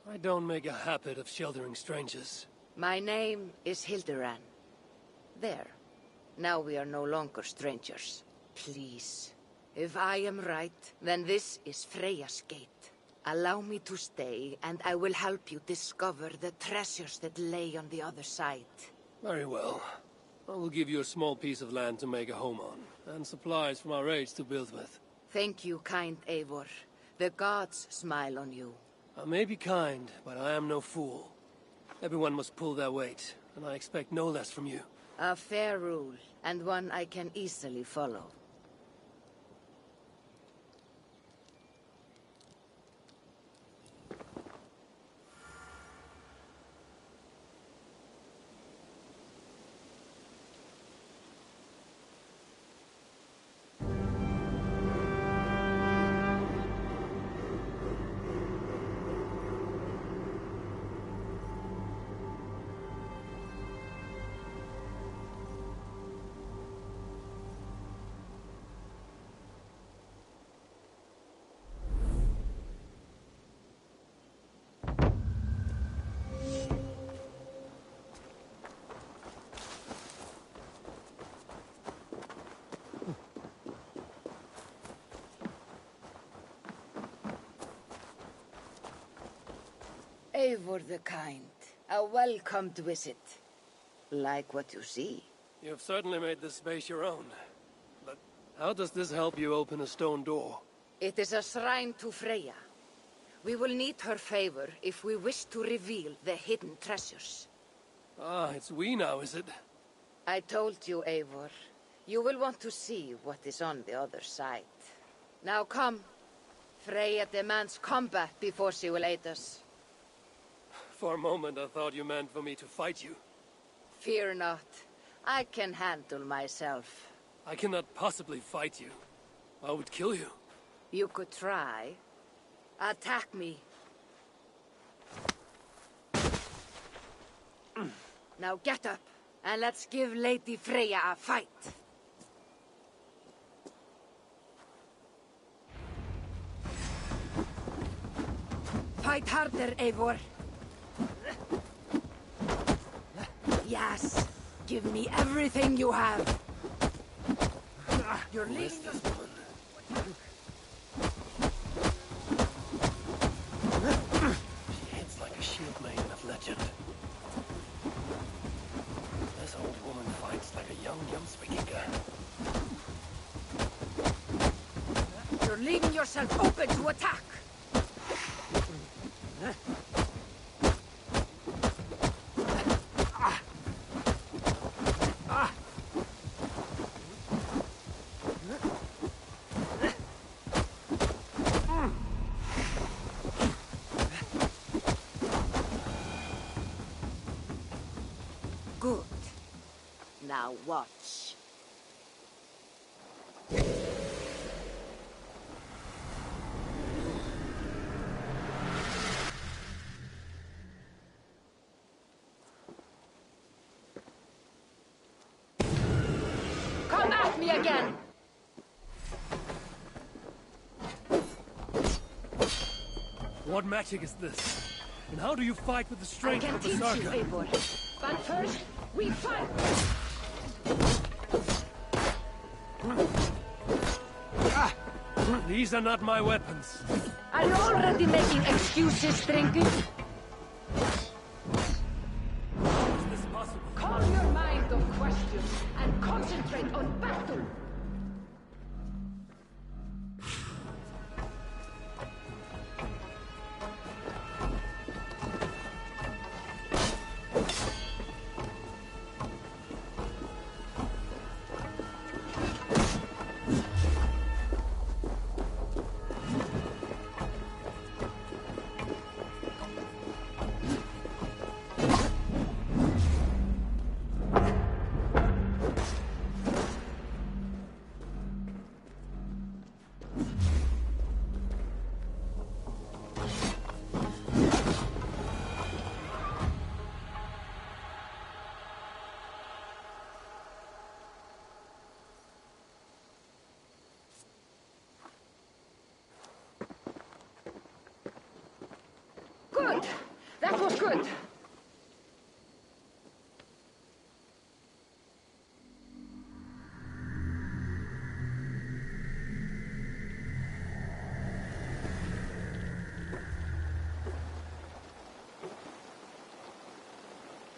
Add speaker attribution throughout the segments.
Speaker 1: I don't make a habit of sheltering strangers.
Speaker 2: My name is Hilderan. There. Now we are no longer strangers. Please. If I am right, then this is Freya's gate. Allow me to stay, and I will help you discover the treasures that lay on the other side.
Speaker 1: Very well. I will give you a small piece of land to make a home on, and supplies from our age to build with.
Speaker 2: Thank you, kind Eivor. The gods smile on you.
Speaker 1: I may be kind, but I am no fool. Everyone must pull their weight, and I expect no less from you.
Speaker 2: A fair rule, and one I can easily follow. Eivor the Kind, a welcomed visit. Like what you see.
Speaker 1: You have certainly made this space your own. But how does this help you open a stone door?
Speaker 2: It is a shrine to Freya. We will need her favor if we wish to reveal the hidden treasures.
Speaker 1: Ah, it's we now, is it?
Speaker 2: I told you, Eivor. You will want to see what is on the other side. Now come. Freya demands combat before she will aid us.
Speaker 1: For a moment I thought you meant for me to fight you.
Speaker 2: Fear not. I can handle myself.
Speaker 1: I cannot possibly fight you. I would kill you.
Speaker 2: You could try. Attack me. Now get up, and let's give Lady Freya a fight. Fight harder, Eivor. Yes, give me everything you have. You're leaving
Speaker 1: this one. She hits like a shield maiden of legend. This old woman fights like a young Jomsvikinga.
Speaker 2: You're leaving yourself open to attack. Good. Now watch. Come at me again!
Speaker 1: What magic is this? And how do you fight with the
Speaker 2: I
Speaker 1: strength
Speaker 2: can
Speaker 1: of a
Speaker 2: teach you,
Speaker 1: berserker?
Speaker 2: Eivor. But first, we fight!
Speaker 1: These are not my weapons.
Speaker 2: Are you already making excuses, Drinking?
Speaker 1: How is this possible?
Speaker 2: Calm your mind of questions and concentrate on battle! That was good.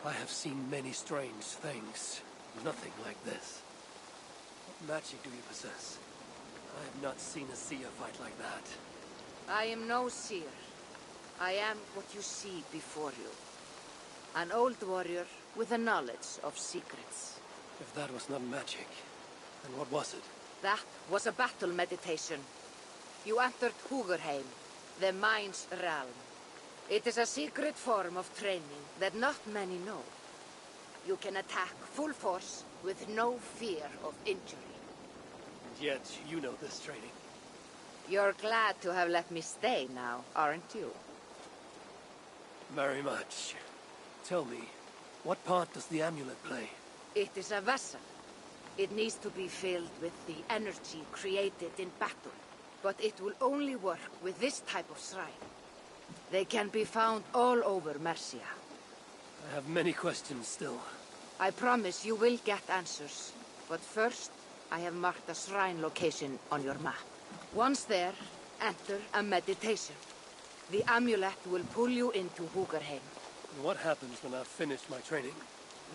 Speaker 1: I have seen many strange things. Nothing like this. What magic do you possess? I have not seen a seer fight like that.
Speaker 2: I am no seer. I am what you see before you. An old warrior with a knowledge of secrets.
Speaker 1: If that was not magic, then what was it?
Speaker 2: That was a battle meditation. You entered Hugerheim, the mind's realm. It is a secret form of training that not many know. You can attack full force with no fear of injury.
Speaker 1: And yet, you know this training.
Speaker 2: You're glad to have let me stay now, aren't you?
Speaker 1: Very much. Tell me, what part does the amulet play?
Speaker 2: It is a vessel. It needs to be filled with the energy created in battle. But it will only work with this type of shrine. They can be found all over Mercia.
Speaker 1: I have many questions still.
Speaker 2: I promise you will get answers. But first, I have marked a shrine location on your map. Once there, enter a meditation. The amulet will pull you into Hugerheim.
Speaker 1: And what happens when I've finished my training?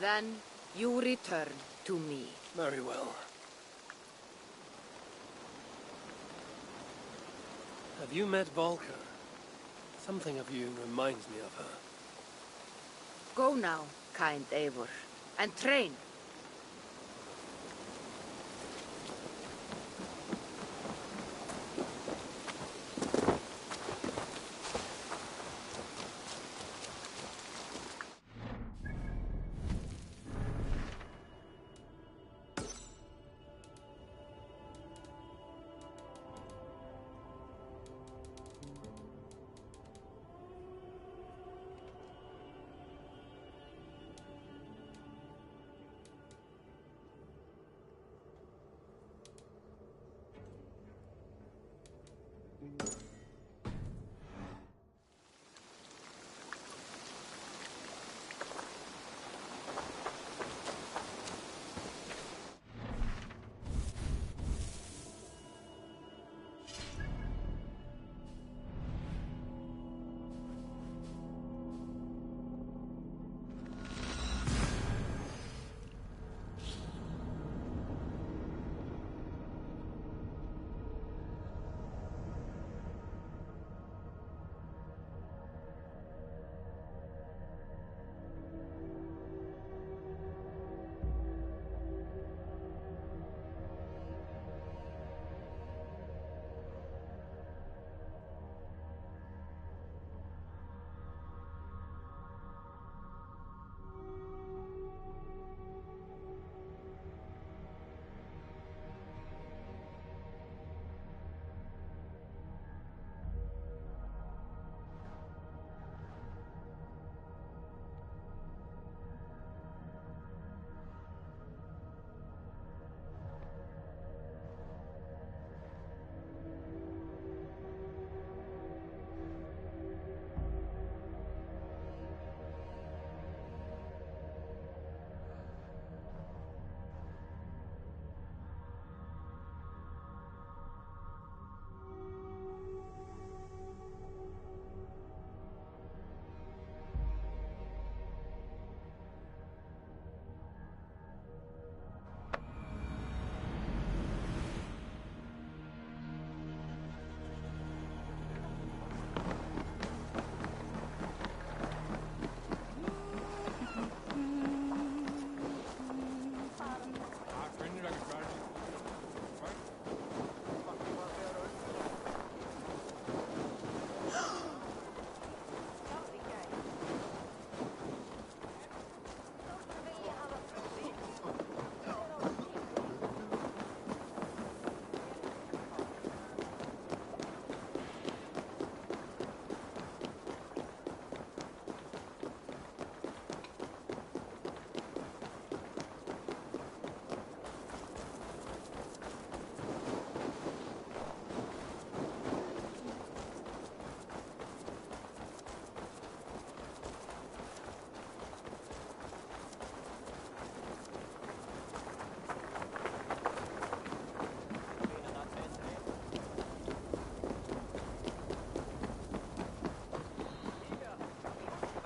Speaker 2: Then, you return to me.
Speaker 1: Very well. Have you met Valka? Something of you reminds me of her.
Speaker 2: Go now, kind Eivor, and train.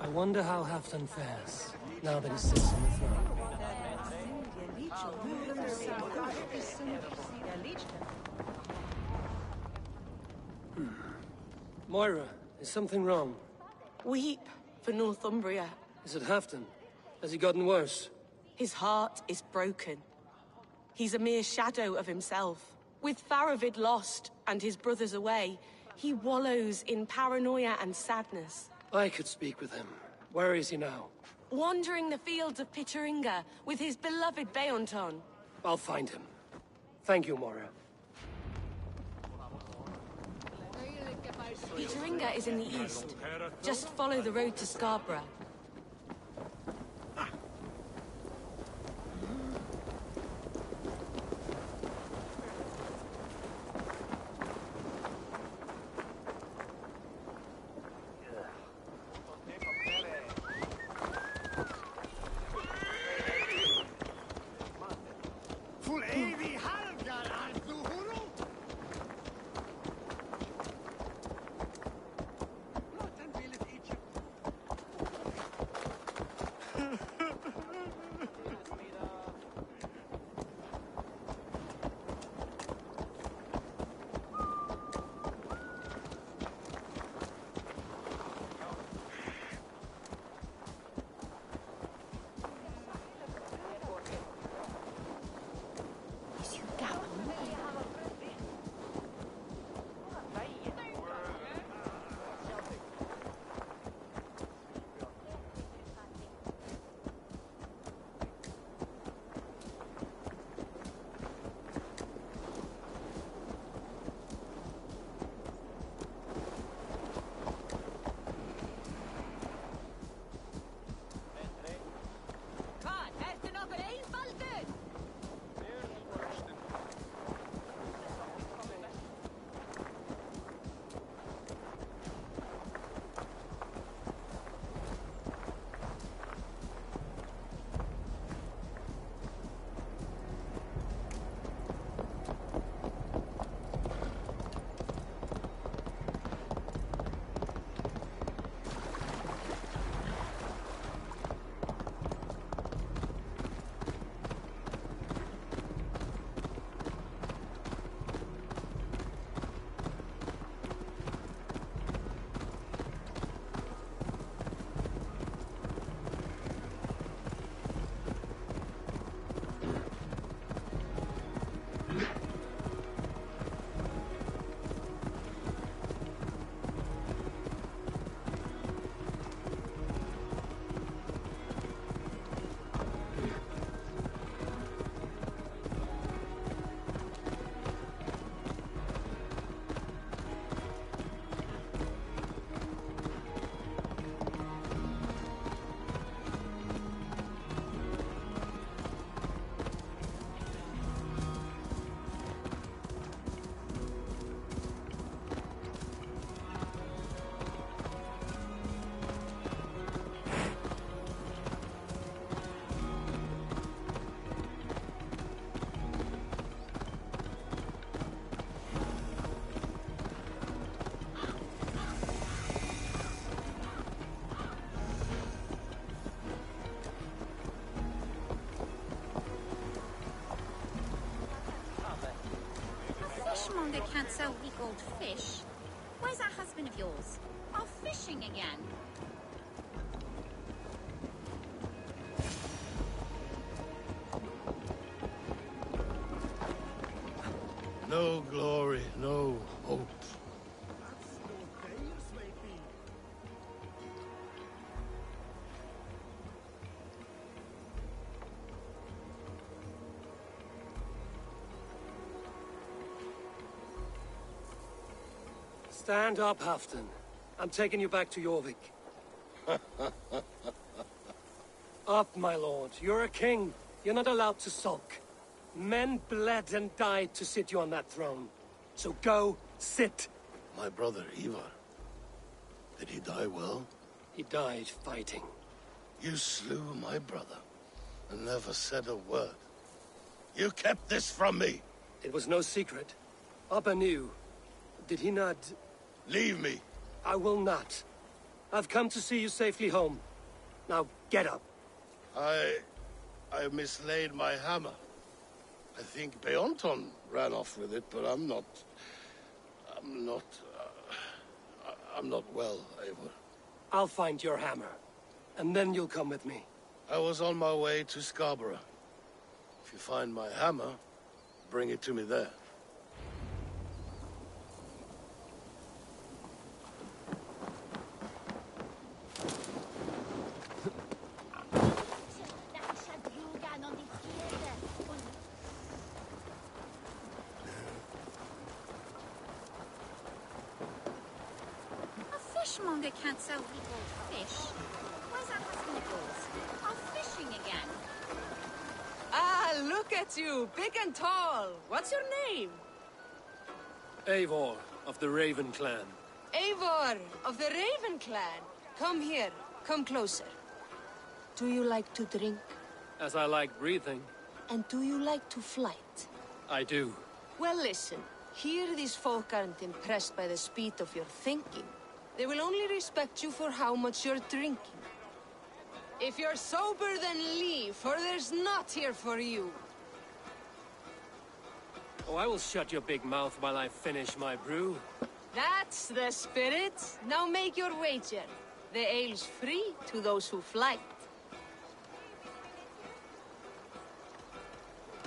Speaker 1: I wonder how Halfdan fares, now that he sits on the throne. Moira, is something wrong?
Speaker 3: Weep for Northumbria.
Speaker 1: Is it Halfdan? Has he gotten worse?
Speaker 3: His heart is broken. He's a mere shadow of himself. With Faravid lost and his brothers away, he wallows in paranoia and sadness.
Speaker 1: I could speak with him. Where is he now?
Speaker 3: Wandering the fields of Pitteringa with his beloved Beonton.
Speaker 1: I'll find him. Thank you, Moira.
Speaker 3: Pitteringa is in the east. Just follow the road to Scarborough.
Speaker 4: Fishmonger can't sell weak old fish. Where's that husband of yours? Off fishing again.
Speaker 5: No glory, no hope.
Speaker 1: Stand up, Halfdan. I'm taking you back to Jorvik. Up, my lord. You're a king. You're not allowed to sulk. Men bled and died to sit you on that throne. So go, sit.
Speaker 5: My brother, Ivar. Did he die well?
Speaker 1: He died fighting.
Speaker 5: You slew my brother, and never said a word. You kept this from me.
Speaker 1: It was no secret. Abba knew. Did he not...
Speaker 5: Leave me.
Speaker 1: I will not. I've come to see you safely home. Now, get up.
Speaker 5: I mislaid my hammer. I think Beonton ran off with it, but I'm not well, Eivor.
Speaker 1: I'll find your hammer, and then you'll come with me.
Speaker 5: I was on my way to Scarborough. If you find my hammer, bring it to me there.
Speaker 4: A fishmonger can't sell legal fish. Where's that husband of yours? Off fishing again.
Speaker 2: Ah, look at you, big and tall. What's your name?
Speaker 1: Eivor, of the Raven clan.
Speaker 2: Eivor, of the Raven clan. Come here, come closer. Do you like to drink?
Speaker 1: As I like breathing.
Speaker 2: And do you like to flight?
Speaker 1: I do.
Speaker 2: Well, listen. Here these folk aren't impressed by the speed of your thinking. They will only respect you for how much you're drinking. If you're sober, then leave, for there's naught here for you.
Speaker 1: Oh, I will shut your big mouth while I finish my brew.
Speaker 2: That's the spirit. Now make your wager. The ale's free to those who flight.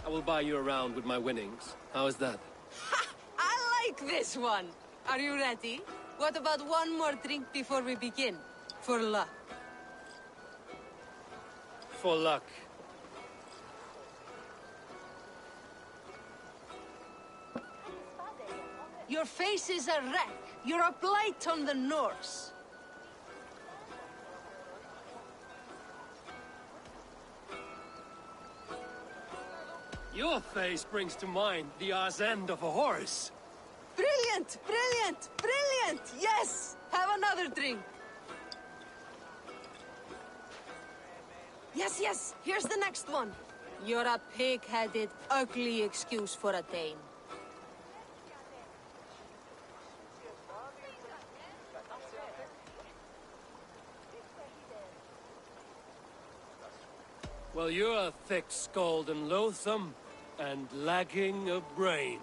Speaker 1: I will buy you around with my winnings. How is that?
Speaker 2: Ha! I like this one. Are you ready? What about one more drink before we begin? For luck.
Speaker 1: For luck.
Speaker 2: Your face is a wreck. You're a blight on the Norse.
Speaker 1: Your face brings to mind the arse end of a horse.
Speaker 2: Brilliant! Brilliant! Brilliant! Yes! Have another drink. Yes, yes! Here's the next one. You're a pig-headed, ugly excuse for a Dane.
Speaker 1: Well, you're thick-skulled and loathsome, and lacking of brain.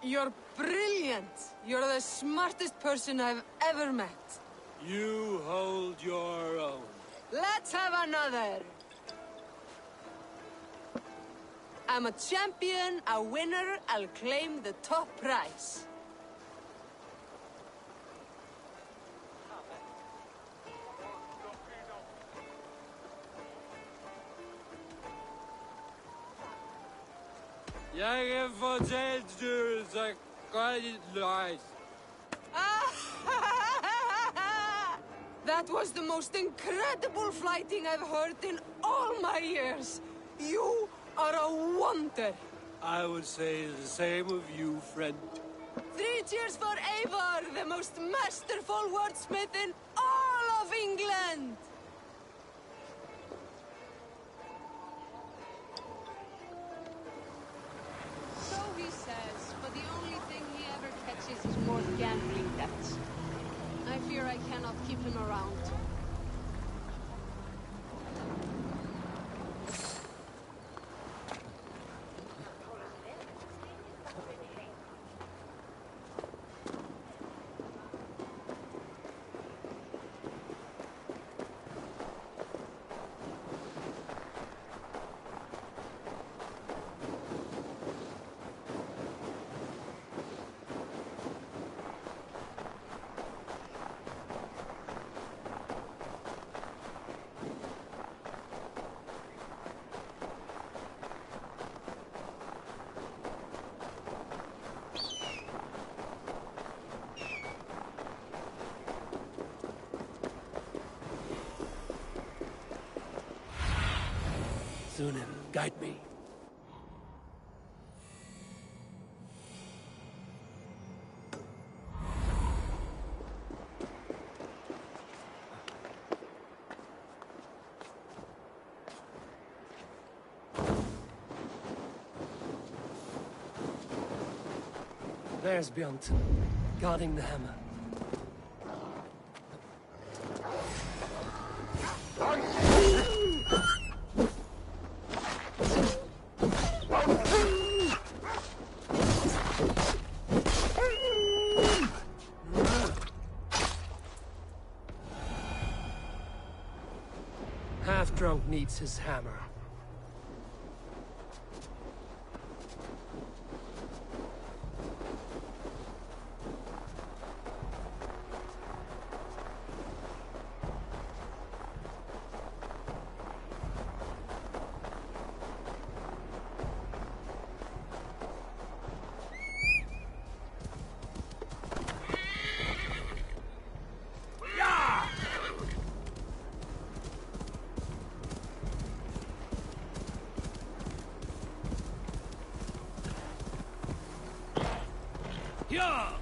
Speaker 2: You're brilliant! You're the smartest person I've ever met.
Speaker 1: You hold your own.
Speaker 2: Let's have another! I'm a champion, a winner, I'll claim the top prize.
Speaker 1: Jeg fortalte du, så godt løs.
Speaker 2: That was the most incredible fighting I've heard in all my years. You are a wonder.
Speaker 1: I would say the same of you, friend.
Speaker 2: 3 cheers for Eivor, the most masterful wordsmith in all of England. So he says, but the only thing he ever catches is more gambling debts. I fear I cannot keep him around.
Speaker 1: Sunan, guide me. There's Bjorn, guarding the hammer. Half-drunk needs his hammer. Yeah!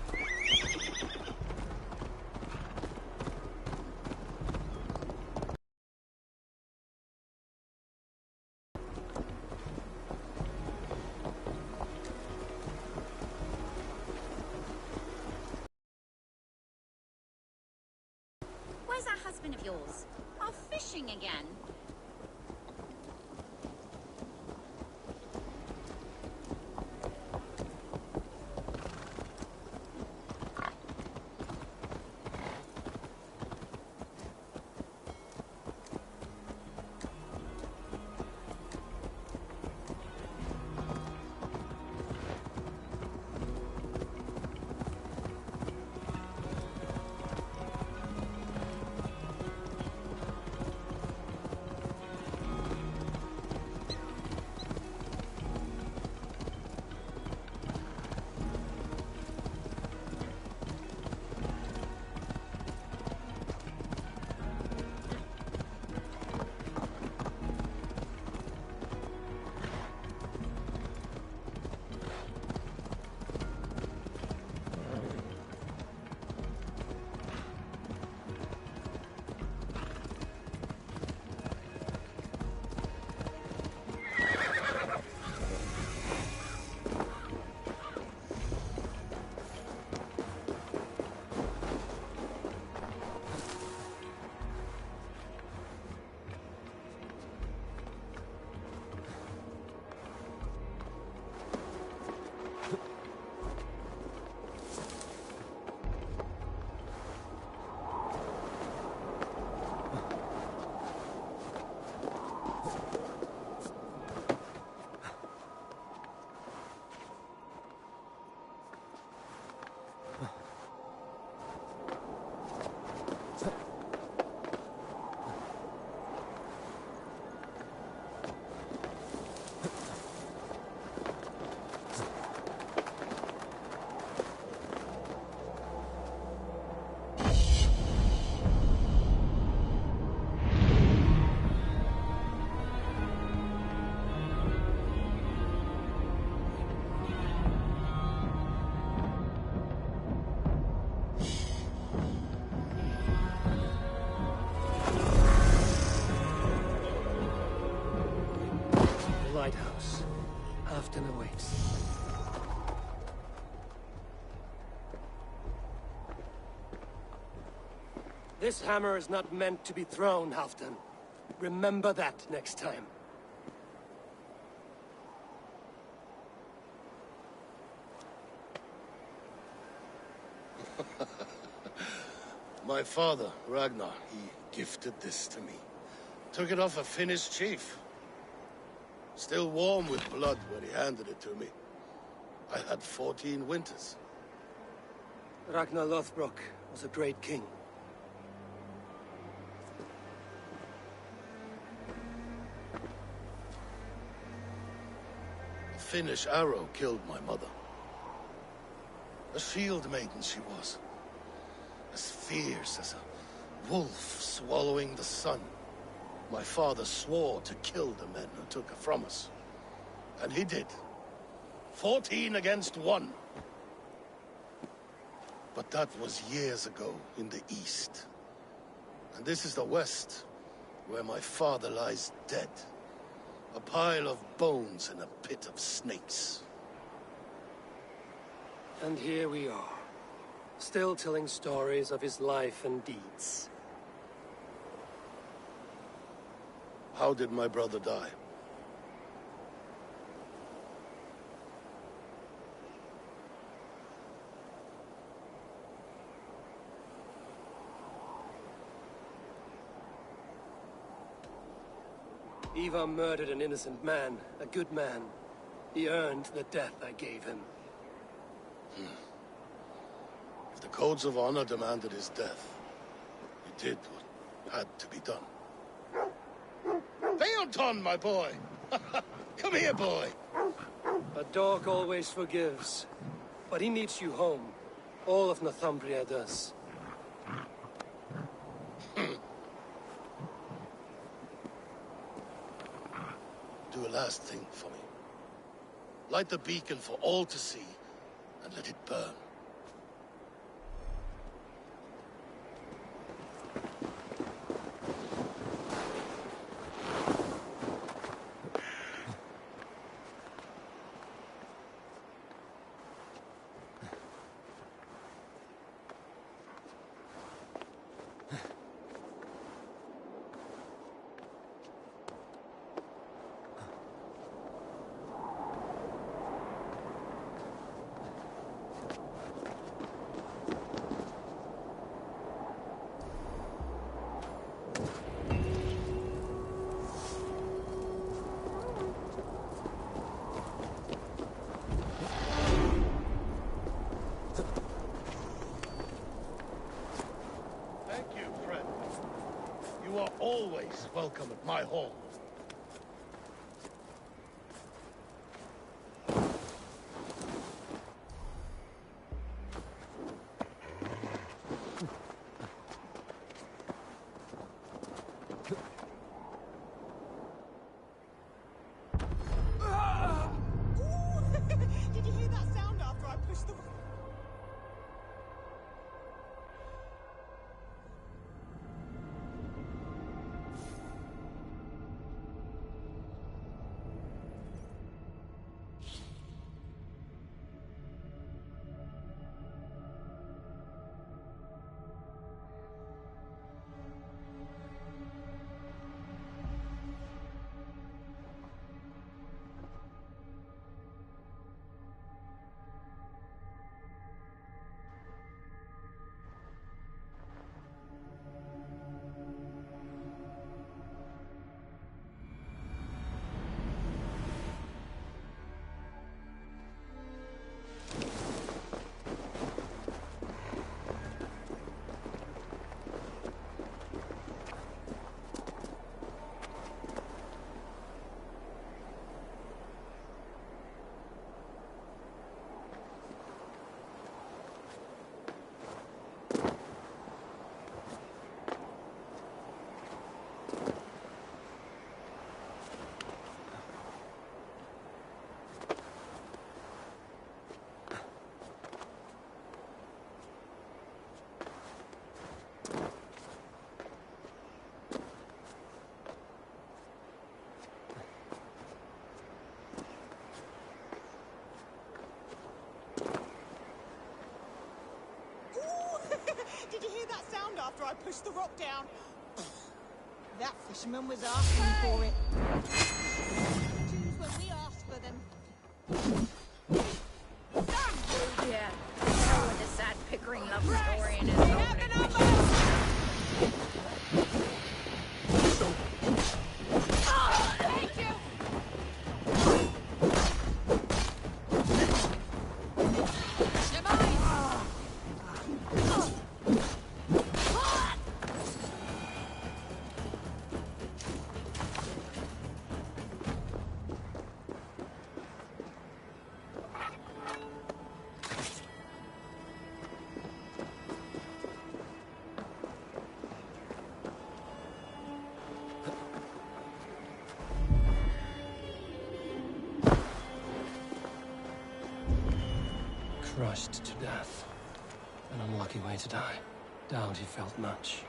Speaker 4: Where's that husband of yours? Off fishing again? Lighthouse. Halfton awaits. This hammer is not meant to be thrown, Halfton. Remember that next time.
Speaker 5: My father, Ragnar, he gifted this to me. Took it off a Finnish chief. Still warm with blood when he handed it to me. I had 14 winters.
Speaker 1: Ragnar Lothbrok was a great king.
Speaker 5: A Finnish arrow killed my mother. A shield maiden she was. As fierce as a wolf swallowing the sun. My father swore to kill the men who took her from us. And he did. 14 against 1. But that was years ago in the east. And this is the west, where my father lies dead. A pile of bones in a pit of snakes.
Speaker 1: And here we are, still telling stories of his life and deeds.
Speaker 5: How did my brother die?
Speaker 1: Ivar murdered an innocent man, a good man. He earned the death I gave him.
Speaker 5: If the codes of honor demanded his death, he did what had to be done. Theoton, my boy! Come here, boy!
Speaker 1: A dog always forgives. But he needs you home. All of Northumbria does.
Speaker 5: Do a last thing for me. Light the beacon for all to see, and let it burn. You are always welcome at my hall.
Speaker 6: Did you hear that sound after I pushed the... Did you hear that sound after I pushed the rock down? That fisherman was asking for it. Choose when we ask for them.
Speaker 2: Oh, yeah. Hell with a sad Pickering love story in his own.
Speaker 4: Thank you!
Speaker 1: Crushed to death. An unlucky way to die. Doubt he felt much.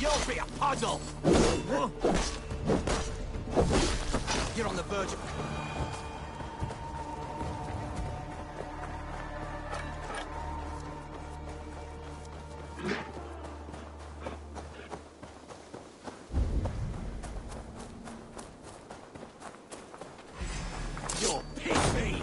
Speaker 7: You'll be a puzzle! You're on the verge of... You're pig-feed!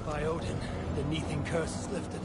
Speaker 1: By Odin, the Neething curse is lifted.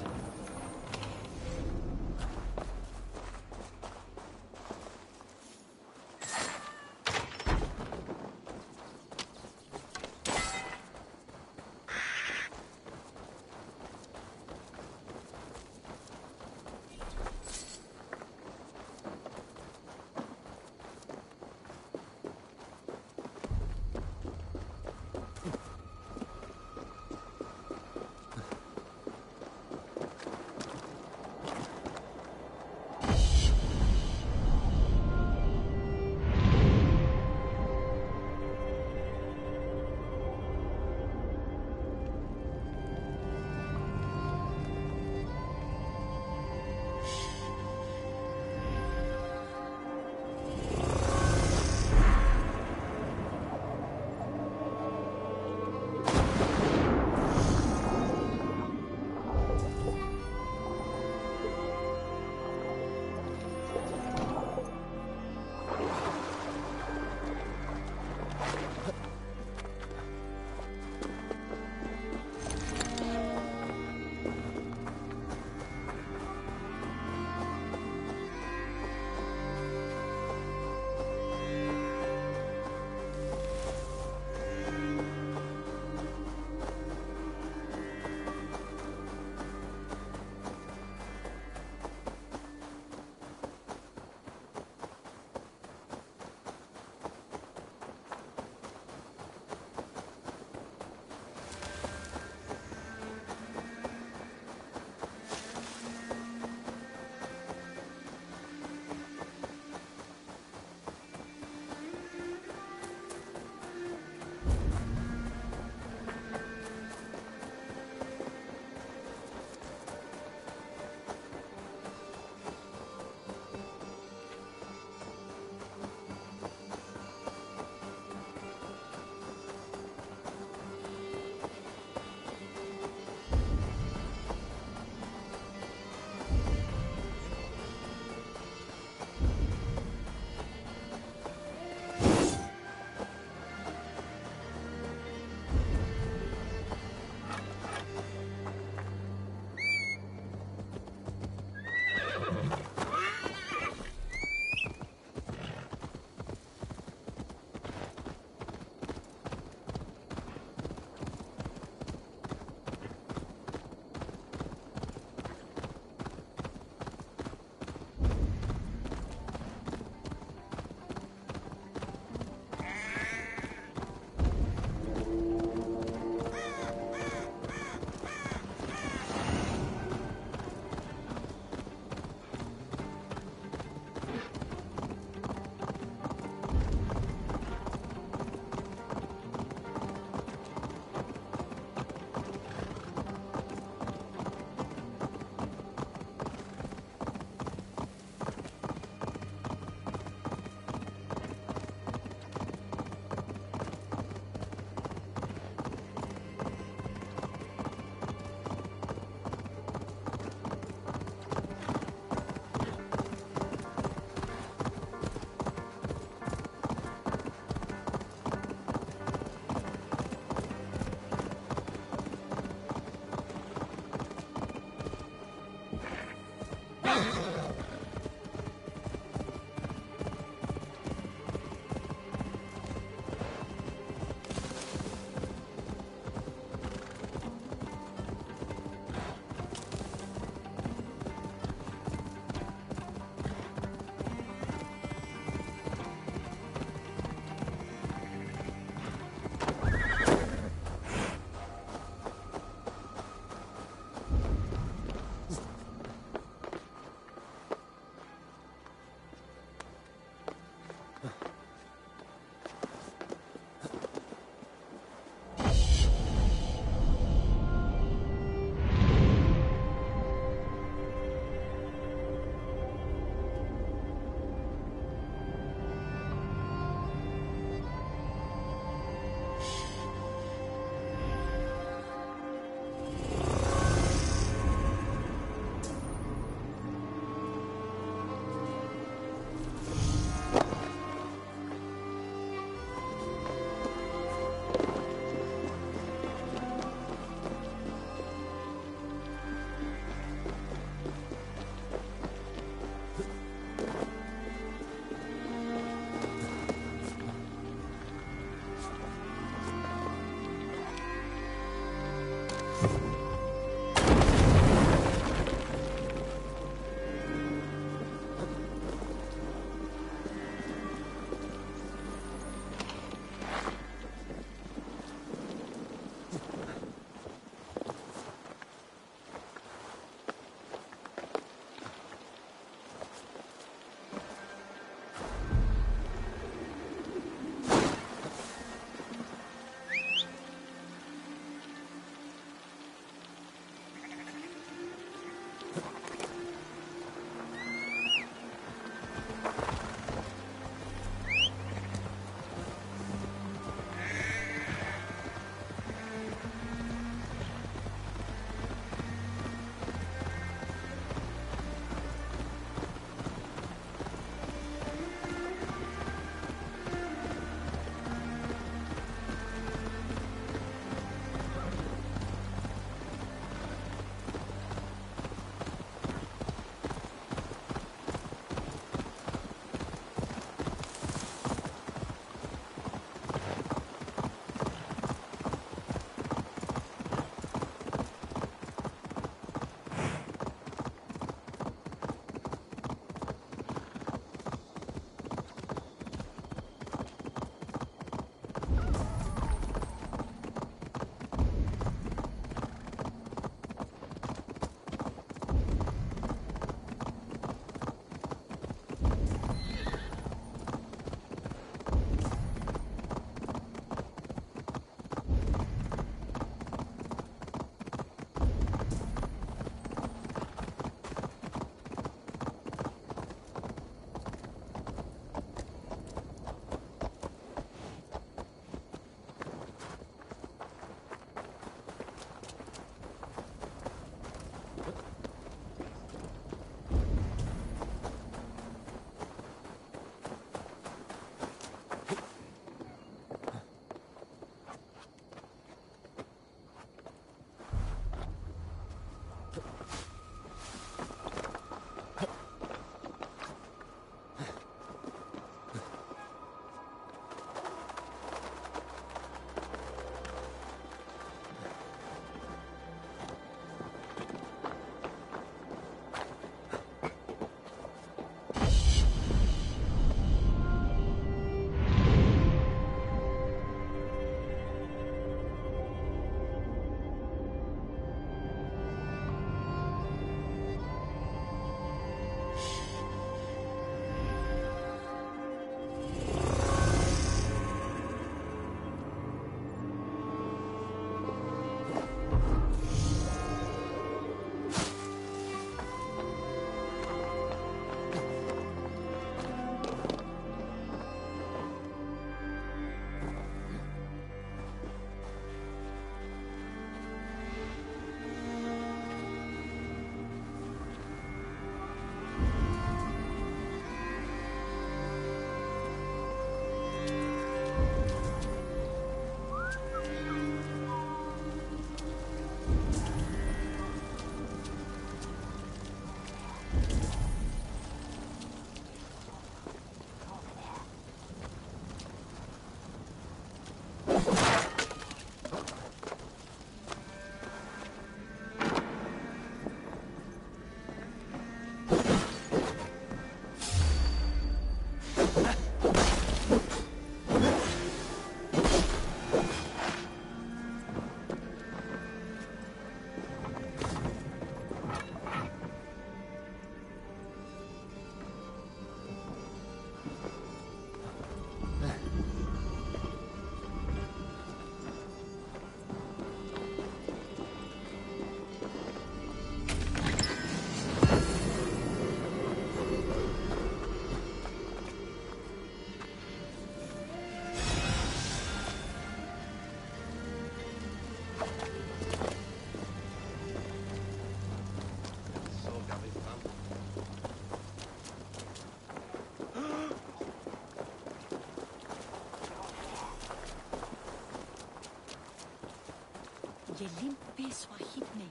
Speaker 4: Gelimpe swahitne.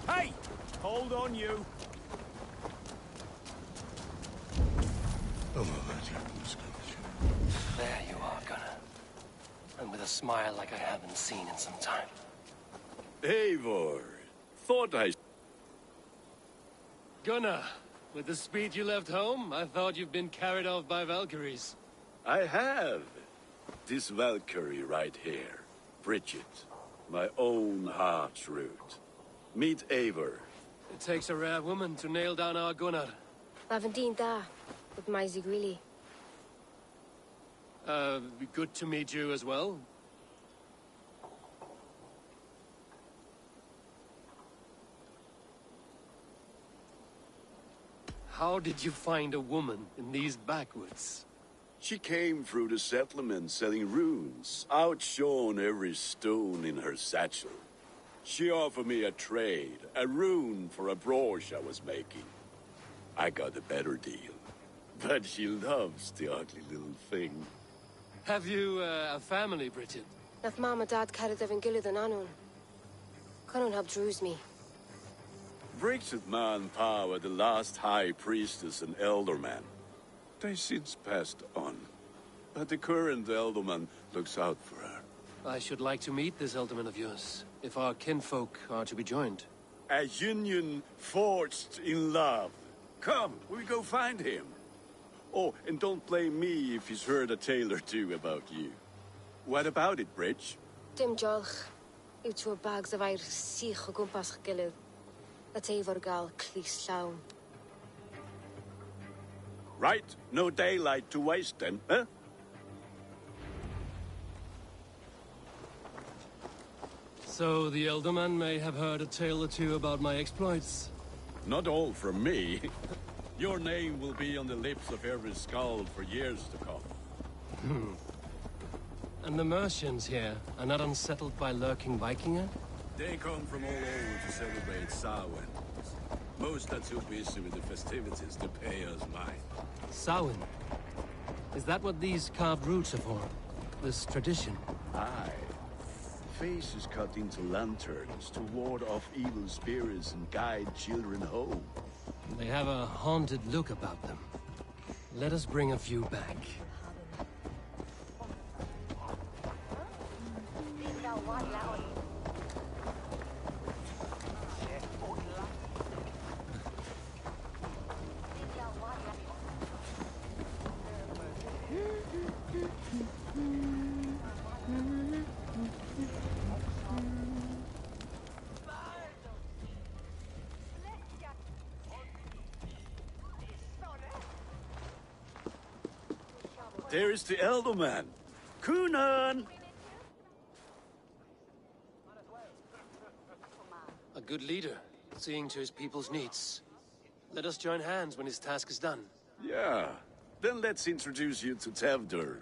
Speaker 7: Hey! Hold on, you!
Speaker 1: There you are, Gunnar. And with a smile like I haven't seen in some time.
Speaker 8: Eivor, thought I...
Speaker 1: Gunnar, with the speed you left home, I thought you'd been carried off by Valkyries.
Speaker 8: I have. This Valkyrie right here. Bridget. My own heart's root. Meet Eivor.
Speaker 1: It takes a rare woman to nail down our Gunnar.
Speaker 9: Lavendine da, with my Zigwili.
Speaker 1: Good to meet you as well. How did you find a woman in these backwoods?
Speaker 8: She came through the settlement selling runes, outshone every stone in her satchel. She offered me a trade, a rune for a brooch I was making. I got a better deal. But she loves the ugly little thing.
Speaker 1: Have you a family, Bridget?
Speaker 9: Naf mama dad carried of Gilad and Anun. Cannon helped druise me.
Speaker 8: Bridget man power the last high priestess and elderman. They since passed on. But the current elderman looks out for her.
Speaker 1: I should like to meet this elderman of yours, if our kinfolk are to be joined.
Speaker 8: A union forged in love. Come, we'll go find him. Oh, and don't blame me if he's heard a tale or two about you. What about it, Bridge?
Speaker 9: Dim jolch. Yw tŵ bags of air sich o gwmpas gilydd. That Eivor gal clis llawn.
Speaker 8: Right, no daylight to waste then, huh?
Speaker 1: So the elderman may have heard a tale or two about my exploits.
Speaker 8: Not all from me. Your name will be on the lips of every skull for years to come.
Speaker 1: And the Mercians here are not unsettled by lurking Vikinger?
Speaker 8: They come from all over to celebrate Samhain. Most are too busy with the festivities to pay us mind.
Speaker 1: Samhain? Is that what these carved roots are for? This tradition?
Speaker 8: Aye. Faces cut into lanterns to ward off evil spirits and guide children home.
Speaker 1: They have a haunted look about them. Let us bring a few back.
Speaker 8: There is the Elderman. Kunan!
Speaker 1: A good leader, seeing to his people's needs. Let us join hands when his task is done.
Speaker 8: Yeah. Then let's introduce you to Tevdur.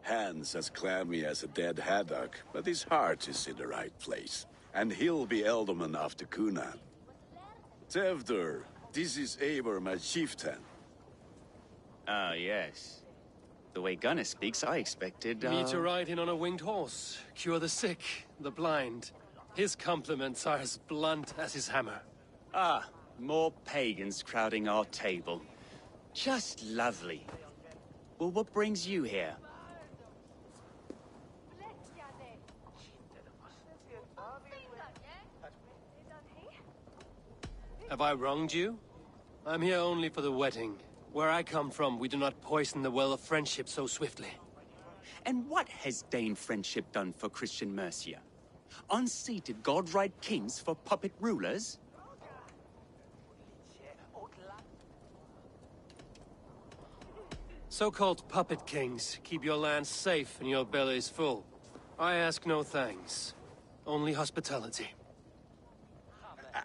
Speaker 8: Hands as clammy as a dead haddock, but his heart is in the right place. And he'll be Elderman after Kunan. Tevdur, this is Eivor, my chieftain.
Speaker 10: Ah, yes. The way Gunnar speaks, I expected,
Speaker 1: Me to ride in on a winged horse, cure the sick, the blind. His compliments are as blunt as his hammer.
Speaker 10: Ah, more pagans crowding our table. Just lovely. Well, what brings you here?
Speaker 1: Have I wronged you? I'm here only for the wedding. Where I come from, we do not poison the well of friendship so swiftly.
Speaker 10: And what has Dane friendship done for Christian Mercia? Unseated god-right kings for puppet rulers?
Speaker 1: So-called puppet kings keep your lands safe and your bellies full. I ask no thanks. Only hospitality.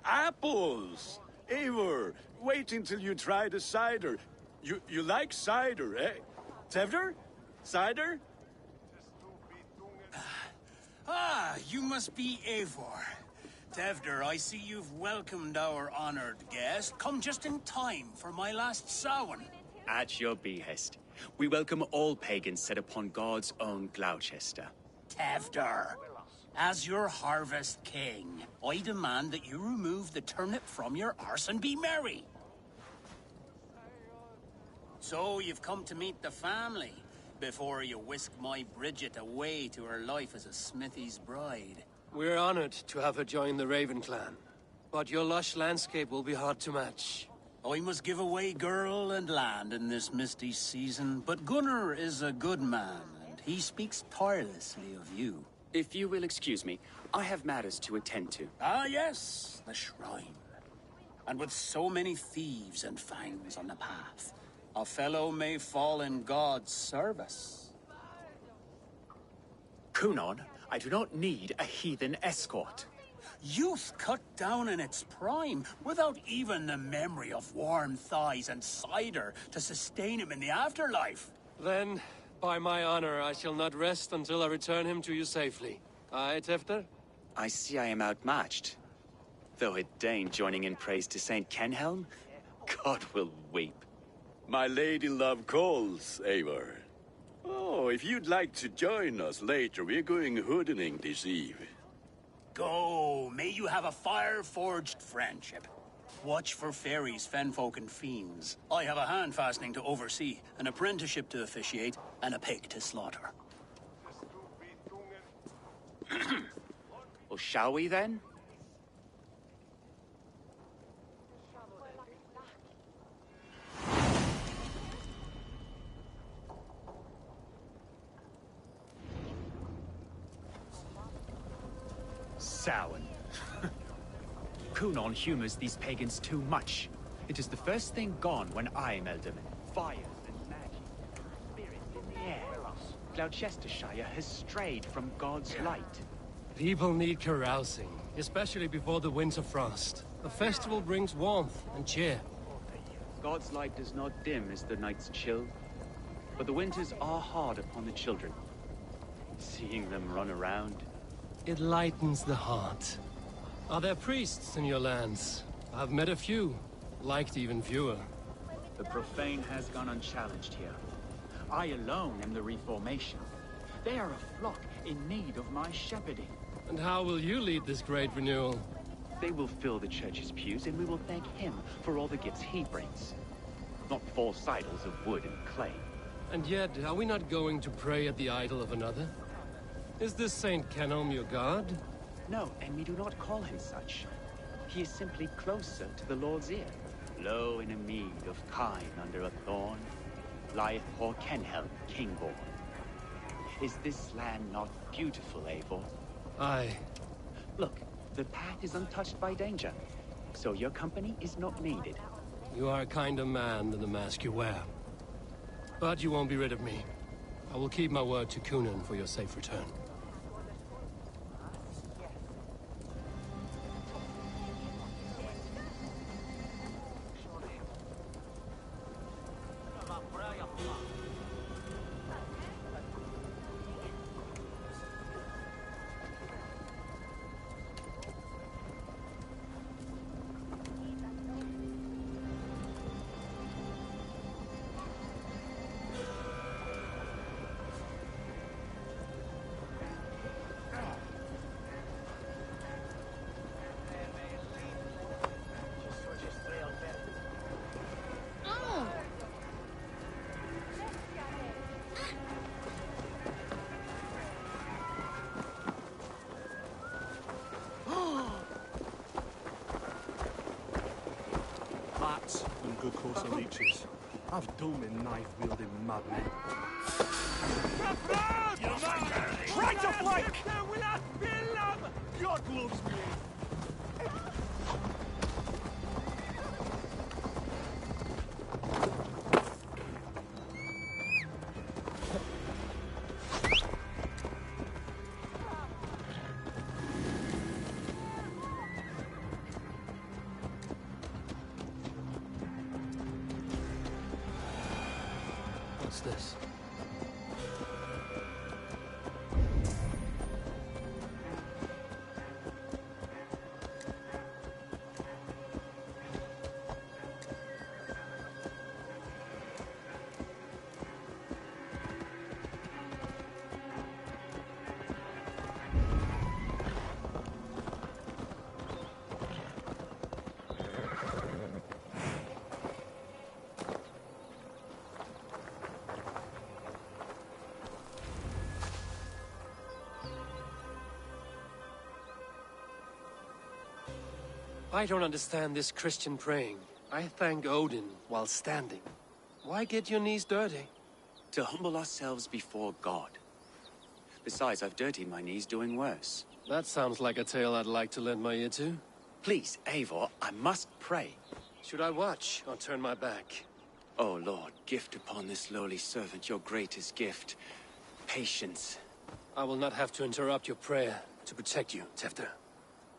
Speaker 8: Apples! Eivor, wait until you try the cider. You like cider, eh? Tevder? Cider?
Speaker 11: Ah, you must be Eivor. Tevder, I see you've welcomed our honored guest. Come just in time for my last Samhain.
Speaker 10: At your behest. We welcome all pagans set upon God's own Gloucester.
Speaker 11: Tevder, as your harvest king, I demand that you remove the turnip from your arse and be merry. So you've come to meet the family before you whisk my Bridget away to her life as a smithy's bride.
Speaker 1: We're honored to have her join the Raven clan, but your lush landscape will be hard to match.
Speaker 11: I must give away girl and land in this misty season, but Gunnar is a good man, and he speaks tirelessly of you.
Speaker 10: If you will excuse me, I have matters to attend to.
Speaker 11: Ah, yes, the shrine. And with so many thieves and fangs on the path, a fellow may fall in God's service.
Speaker 10: Kunon, I do not need a heathen escort.
Speaker 11: Youth cut down in its prime, without even the memory of warm thighs and cider to sustain him in the afterlife.
Speaker 1: Then, by my honor, I shall not rest until I return him to you safely. Aye, Tefter?
Speaker 10: I see I am outmatched. Though a Dane joining in praise to Saint Kenhelm, God will weep.
Speaker 8: My lady love calls, Eivor. Oh, if you'd like to join us later, we're going hoodening this eve.
Speaker 11: Go, may you have a fire-forged friendship. Watch for fairies, fenfolk, and fiends. I have a hand fastening to oversee, an apprenticeship to officiate, and a pig to slaughter.
Speaker 10: Well, shall we then? Samhain. Kunon humors these pagans too much. It is the first thing gone when I am Elderman. Fires and magic, spirits in the air. Gloucestershire has strayed from God's light.
Speaker 1: People need carousing, especially before the winter frost. A festival brings warmth and cheer.
Speaker 10: God's light does not dim as the nights chill, but the winters are hard upon the children. Seeing them run around,
Speaker 1: it lightens the heart. Are there priests in your lands? I've met a few, liked even fewer.
Speaker 10: the profane has gone unchallenged here. I alone am the reformation. They are a flock in need of my shepherding.
Speaker 1: And how will you lead this great renewal?
Speaker 10: They will fill the church's pews, and we will thank him for all the gifts he brings. Not false idols of wood and clay.
Speaker 1: And yet, are we not going to pray at the idol of another? Is this Saint Kenelm your god?
Speaker 10: No, and we do not call him such. He is simply closer to the Lord's ear. Low in a mead of kine under a thorn, lieth poor Kenhelm, king-born. Is this land not beautiful, Eivor?
Speaker 1: Aye.
Speaker 10: Look, the path is untouched by danger, so your company is not needed.
Speaker 1: You are a kinder man than the mask you wear. But you won't be rid of me. I will keep my word to Kunan for your safe return.
Speaker 12: Bats and good course of leeches. I've done with knife-wielding madmen.
Speaker 7: Try to flank! God loves me!
Speaker 1: What's this? I don't understand this Christian praying. I thank Odin while standing. Why get your knees dirty?
Speaker 10: To humble ourselves before God. Besides, I've dirtied my knees doing worse.
Speaker 1: That sounds like a tale I'd like to lend my ear to.
Speaker 10: Please, Eivor, I must pray.
Speaker 1: Should I watch or turn my back?
Speaker 10: Oh Lord, gift upon this lowly servant your greatest gift. Patience.
Speaker 1: I will not have to interrupt your prayer to protect you, Tefter.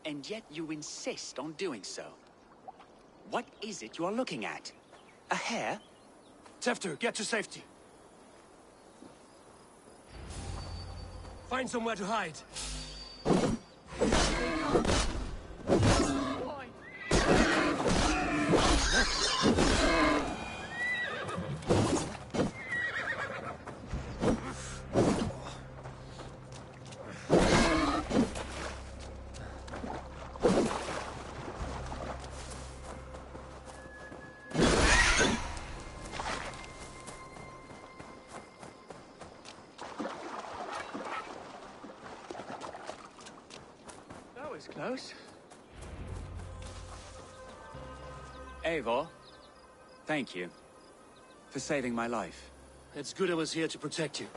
Speaker 10: And yet you insist on doing so. What is it you are looking at? A hare?
Speaker 1: Tefter, get to safety. Find somewhere to hide.
Speaker 10: Close. Eivor, thank you for saving my life.
Speaker 1: It's good I was here to protect you.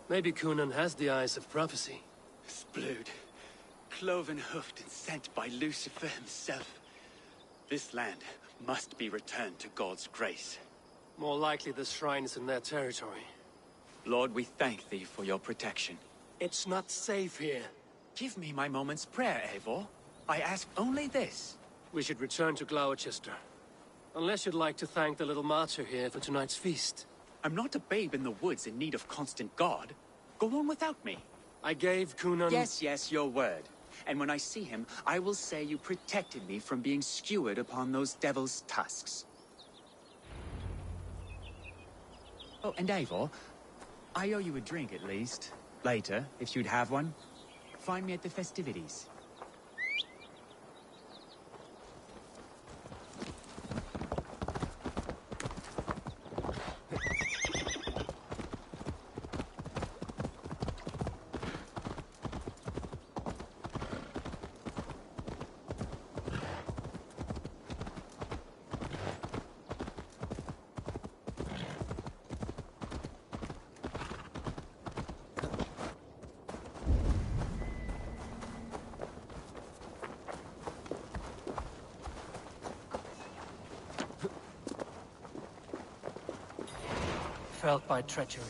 Speaker 1: Maybe Kunan has the eyes of prophecy.
Speaker 10: Splood, cloven-hoofed and sent by Lucifer himself. This land must be returned to God's grace.
Speaker 1: More likely the shrine is in their territory.
Speaker 10: Lord, we thank thee for your protection.
Speaker 1: It's not safe here.
Speaker 10: Give me my moment's prayer, Eivor. I ask only this.
Speaker 1: We should return to Gloucester. Unless you'd like to thank the little martyr here for tonight's feast.
Speaker 10: I'm not a babe in the woods in need of constant guard. Go on without me.
Speaker 1: I gave Kunan...
Speaker 10: Yes, your word. And when I see him, I will say you protected me from being skewered upon those devil's tusks. Oh, and Eivor, I owe you a drink at least. Later, if you'd have one. Find me at the festivities.
Speaker 12: Felt by treachery.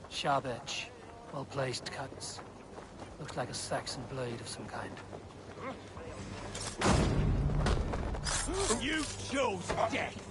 Speaker 12: Sharp edge. Well-placed cuts. Looks like a Saxon blade of some kind.
Speaker 7: You chose death!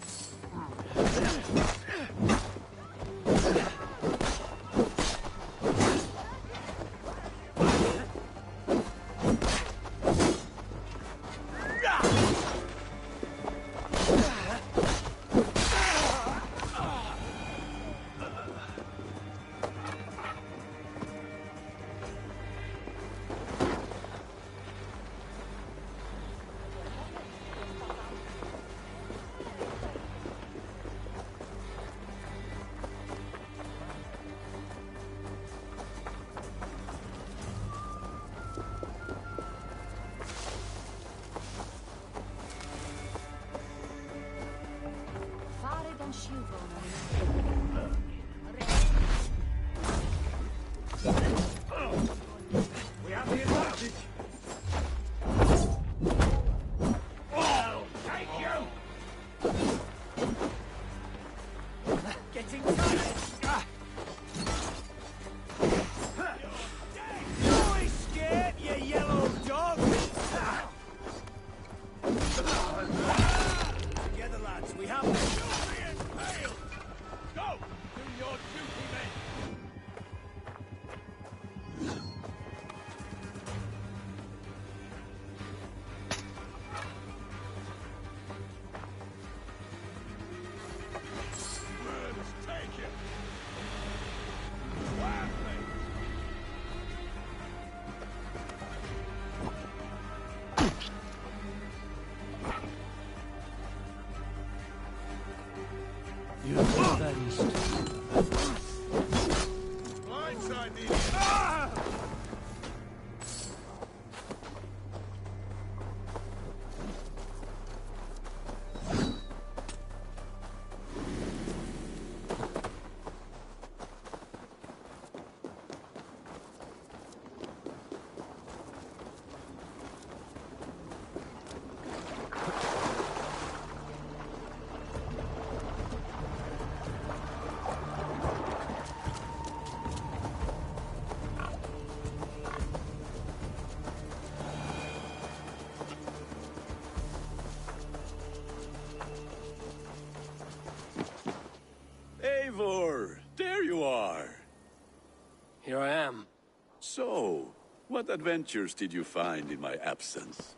Speaker 8: So, what adventures did you find in my absence?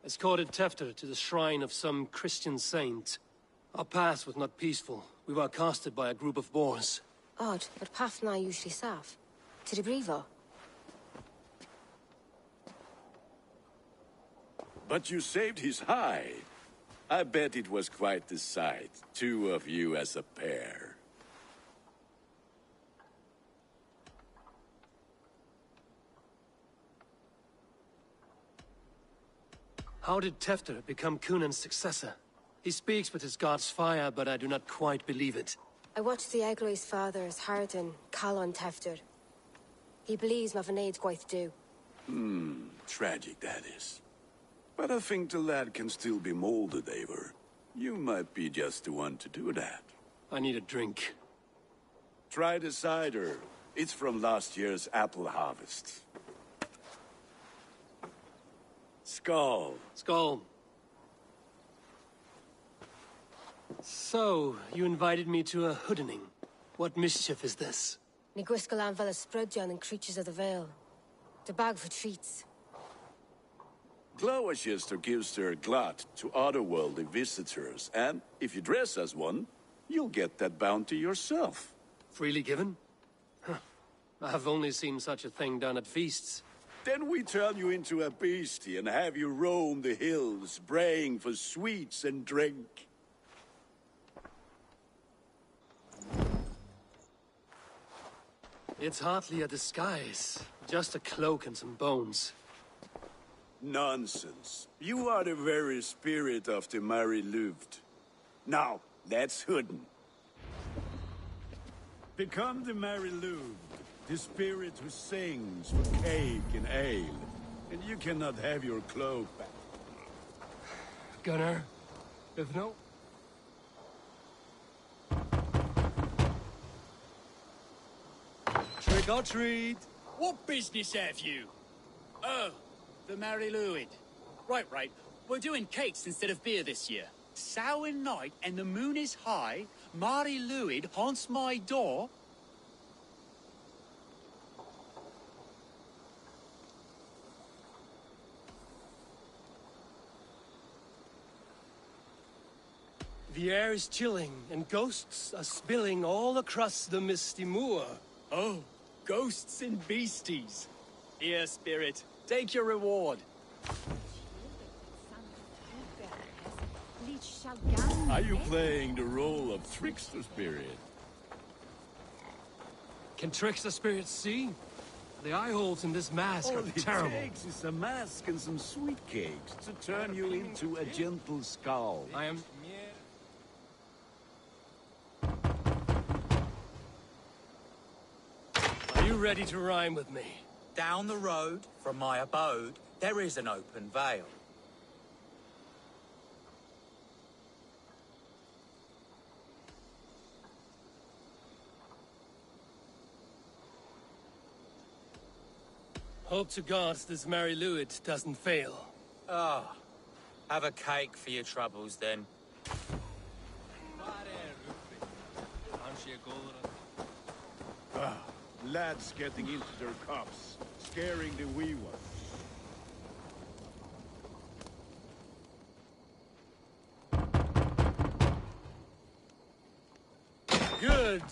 Speaker 1: Escorted Tefter to the shrine of some Christian saint. Our path was not peaceful. We were accosted by a group of boars.
Speaker 9: Odd, but path na usually safe. To the brievo.
Speaker 8: But you saved his hide. I bet it was quite the sight. Two of you as a pair.
Speaker 1: How did Tefter become Cunan's successor? He speaks with his god's fire, but I do not quite believe it.
Speaker 9: I watched the Egloi's father's Harden call on Tefter. He believes Mavanaid's quite do.
Speaker 8: Tragic that is. But I think the lad can still be molded, Eivor. You might be just the one to do that.
Speaker 1: I need a drink.
Speaker 8: Try the cider. It's from last year's apple harvest. Skull.
Speaker 1: Skull. So, you invited me to a hoodening. What mischief is this?
Speaker 9: Niguiscalan Vela Sprudjan and Creatures of the Vale. The bag for treats.
Speaker 8: Gloucester gives their glut to otherworldly visitors, and if you dress as one, you'll get that bounty yourself.
Speaker 1: Freely given? Huh. I have only seen such a thing done at feasts.
Speaker 8: Then we turn you into a beastie and have you roam the hills, braying for sweets and drink.
Speaker 1: It's hardly a disguise. Just a cloak and some bones.
Speaker 8: Nonsense. You are the very spirit of the Mary Luft. Now, that's Hooden. Become the Mary Luft, the spirit who sings for cake and ale, and you cannot have your cloak back.
Speaker 1: Gunnar, if no... Trick or treat!
Speaker 11: What business have you? Oh, the Mary Luid. Right. We're doing cakes instead of beer this year. Sour night and the moon is high. Mary Luid haunts my door.
Speaker 1: The air is chilling, and ghosts are spilling all across the misty moor.
Speaker 11: Oh, ghosts and beasties. Here, spirit, take your reward.
Speaker 8: Are you playing the role of trickster spirit?
Speaker 1: Can trickster spirits see? The eye holes in this mask are terrible.
Speaker 8: All it takes is a mask and some sweet cakes to turn you into a gentle skull.
Speaker 1: I am... Are you ready to rhyme with me?
Speaker 13: Down the road from my abode, there is an open vale.
Speaker 1: Hope to God this Mary Luid doesn't fail.
Speaker 13: Ah, have a cake for your troubles then.
Speaker 8: Lads getting into their cups, scaring the wee ones.
Speaker 1: Good!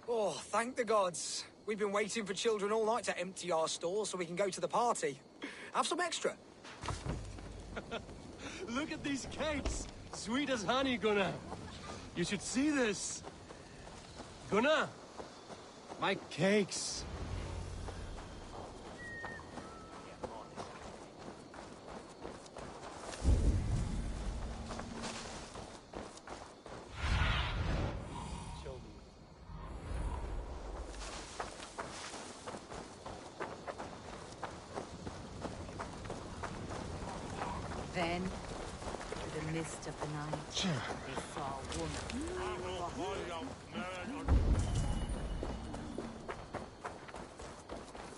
Speaker 14: Oh, thank the gods. We've been waiting for children all night to empty our stores so we can go to the party. Have some extra.
Speaker 1: Look at these cakes! Sweet as honey, Gunnar. You should see this. Gunnar! My cakes.
Speaker 2: Then, through the mist of the night, they saw a woman.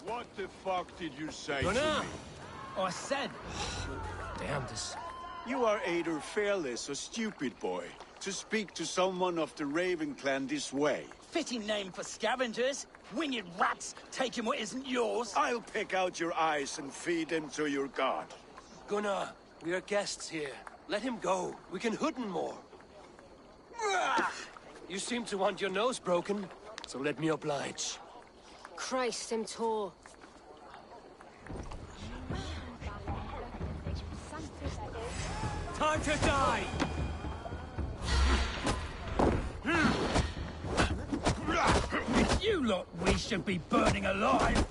Speaker 8: What the fuck did you say
Speaker 1: Gunnar!
Speaker 8: to me?
Speaker 1: Oh, I said... Damn this...
Speaker 8: You are either fearless or stupid, boy, to speak to someone of the Raven clan this way.
Speaker 11: Fitting name for scavengers. Winged rats taking what isn't yours.
Speaker 8: I'll pick out your eyes and feed them to your god.
Speaker 1: Gunnar, we are guests here. Let him go. We can hood him more. You seem to want your nose broken, so let me oblige.
Speaker 9: Christ, him tall.
Speaker 7: Time to die!
Speaker 11: It's you lot we should be burning alive.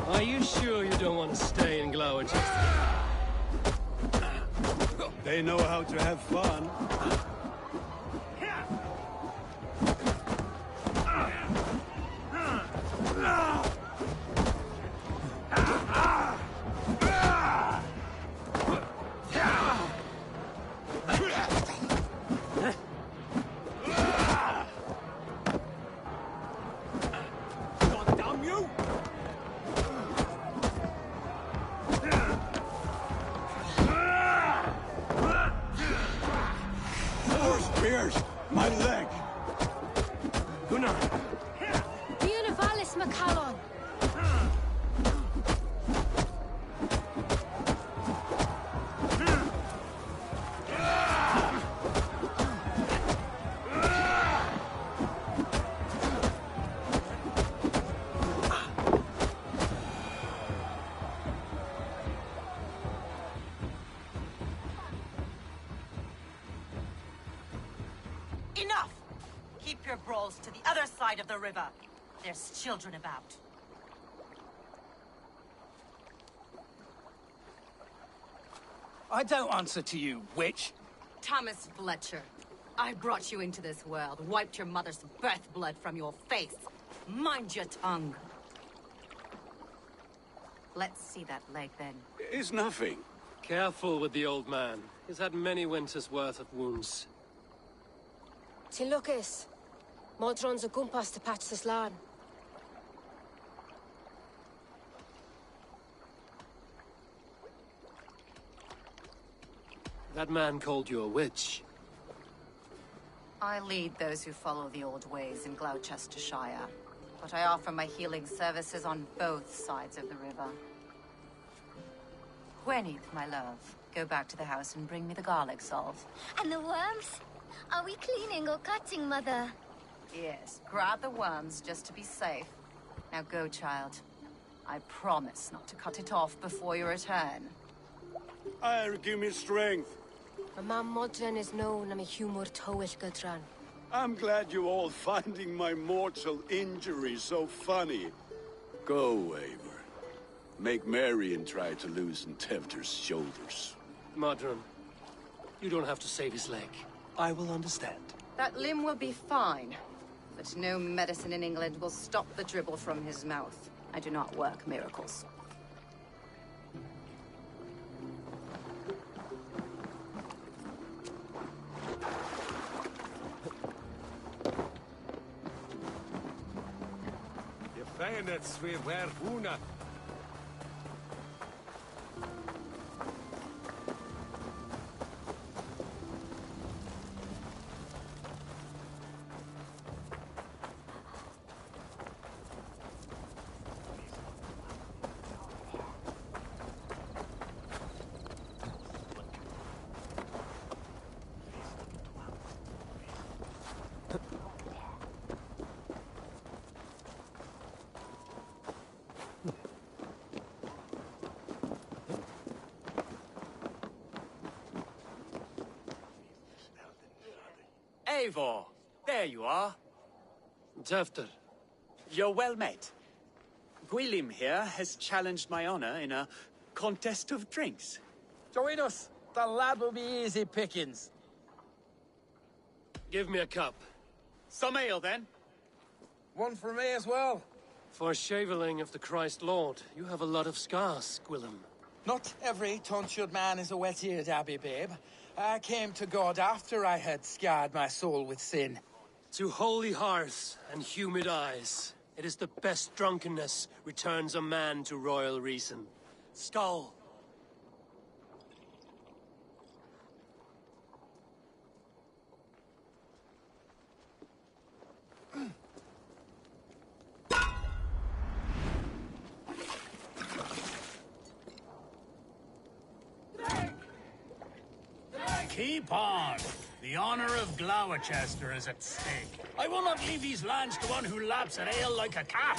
Speaker 1: Are you sure you don't want to stay in Gloucester?
Speaker 8: They know how to have fun. My leg!
Speaker 1: Gunnar!
Speaker 9: Dianavalis Macallon!
Speaker 15: Enough! Keep your brawls to the other side of the river. There's children about.
Speaker 11: I don't answer to you, witch.
Speaker 15: Thomas Fletcher, I brought you into this world, wiped your mother's birth blood from your face. Mind your tongue. Let's see that leg, then.
Speaker 8: It's nothing.
Speaker 1: Careful with the old man. He's had many winters' worth of wounds.
Speaker 9: Till Lucas. Modron's a gumpas to patch this land.
Speaker 1: That man called you a witch.
Speaker 15: I lead those who follow the old ways in Gloucestershire, but I offer my healing services on both sides of the river. Gwyneth, my love, go back to the house and bring me the garlic salt.
Speaker 4: And the worms? Are we cleaning or cutting, Mother?
Speaker 15: Yes, grab the worms just to be safe. Now go, child. I promise not to cut it off before you return.
Speaker 8: Give me strength.
Speaker 9: My man Modron is known I'm a humor towish Gudran.
Speaker 8: I'm glad you're all finding my mortal injury so funny. Go, Eivor. Make merry and try to loosen Tevder's shoulders.
Speaker 1: Modron, you don't have to save his leg. I will understand.
Speaker 15: That limb will be fine, but no medicine in England will stop the dribble from his mouth. I do not work miracles.
Speaker 7: Faenets we ver una.
Speaker 10: Eivor, there you are.
Speaker 1: Tefter.
Speaker 10: You're well met. Gwilym here has challenged my honor in a contest of drinks.
Speaker 16: Join us. The lad will be easy pickings.
Speaker 1: Give me a cup.
Speaker 10: Some ale, then.
Speaker 16: One for me as well.
Speaker 1: For shaveling of the Christ Lord, you have a lot of scars, Gwilym.
Speaker 16: Not every tonsured man is a wet-eared abbey, babe. I came to God after I had scarred my soul with sin.
Speaker 1: To holy hearths and humid eyes, it is the best drunkenness returns a man to royal reason. Skull.
Speaker 11: Keep on. The honor of Gloucester is at stake. I will not leave these lands to one who laps at ale like a cat.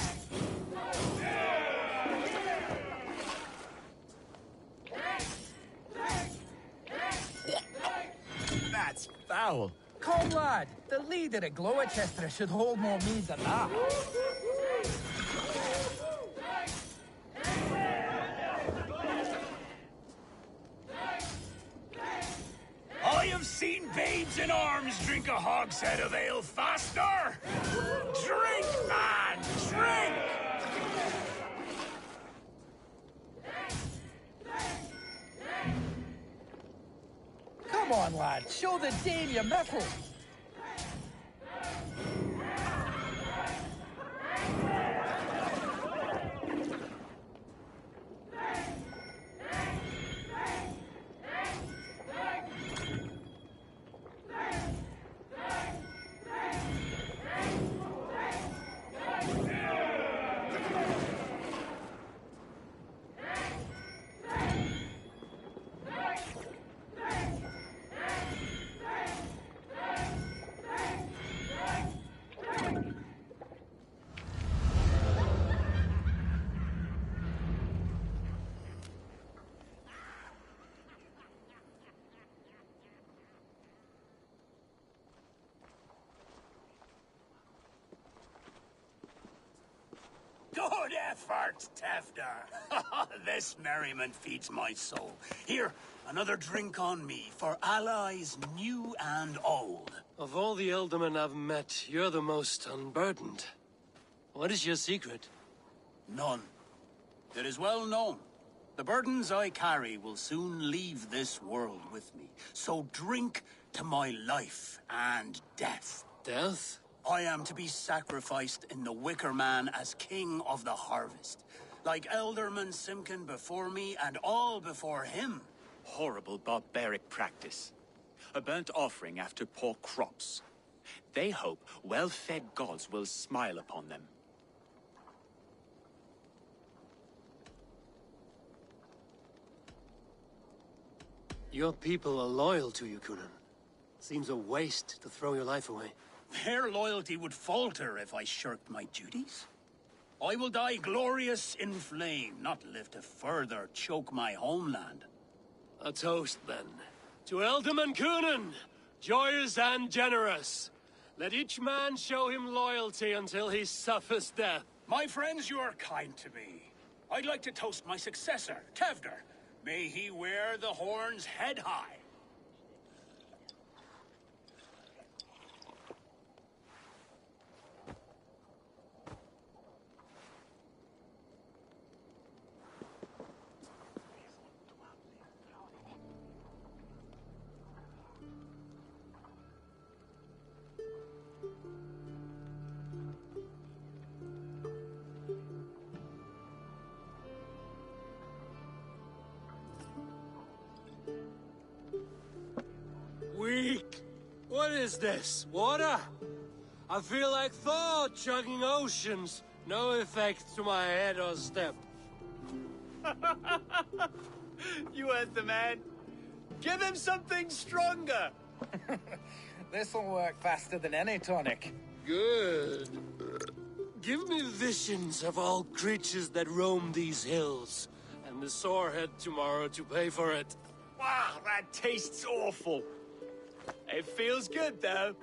Speaker 16: That's foul. Come, lad. The leader of Gloucester should hold more mead than that.
Speaker 11: I have seen babes in arms drink a hogshead of ale faster! Drink, man! Drink!
Speaker 16: Come on, lad. Show the dame your mettle.
Speaker 11: Good effort, Tefder. This merriment feeds my soul. Here, another drink on me for allies new and old.
Speaker 1: Of all the Eldermen I've met, you're the most unburdened. What is your secret?
Speaker 11: None. It is well known. The burdens I carry will soon leave this world with me. So drink to my life and death.
Speaker 1: Death?
Speaker 11: I am to be sacrificed in the Wicker Man as king of the harvest. Like Elderman Simkin before me and all before him.
Speaker 10: Horrible barbaric practice. A burnt offering after poor crops. They hope well-fed gods will smile upon them.
Speaker 1: Your people are loyal to you, Kunan. Seems a waste to throw your life away.
Speaker 11: Their loyalty would falter if I shirked my duties. I will die glorious in flame, not live to further choke my homeland.
Speaker 1: A toast, then. To Elderman Kunan, joyous and generous. Let each man show him loyalty until he suffers death.
Speaker 11: My friends, you are kind to me. I'd like to toast my successor, Tevder. May he wear the horns head high.
Speaker 1: Weak. What is this? Water? I feel like Thor chugging oceans. No effect to my head or step.
Speaker 10: You heard the man. Give him something stronger.
Speaker 16: This'll work faster than any tonic.
Speaker 1: Good. Give me visions of all creatures that roam these hills, and the sorehead tomorrow to pay for it.
Speaker 10: Wow, that tastes awful. It feels good, though.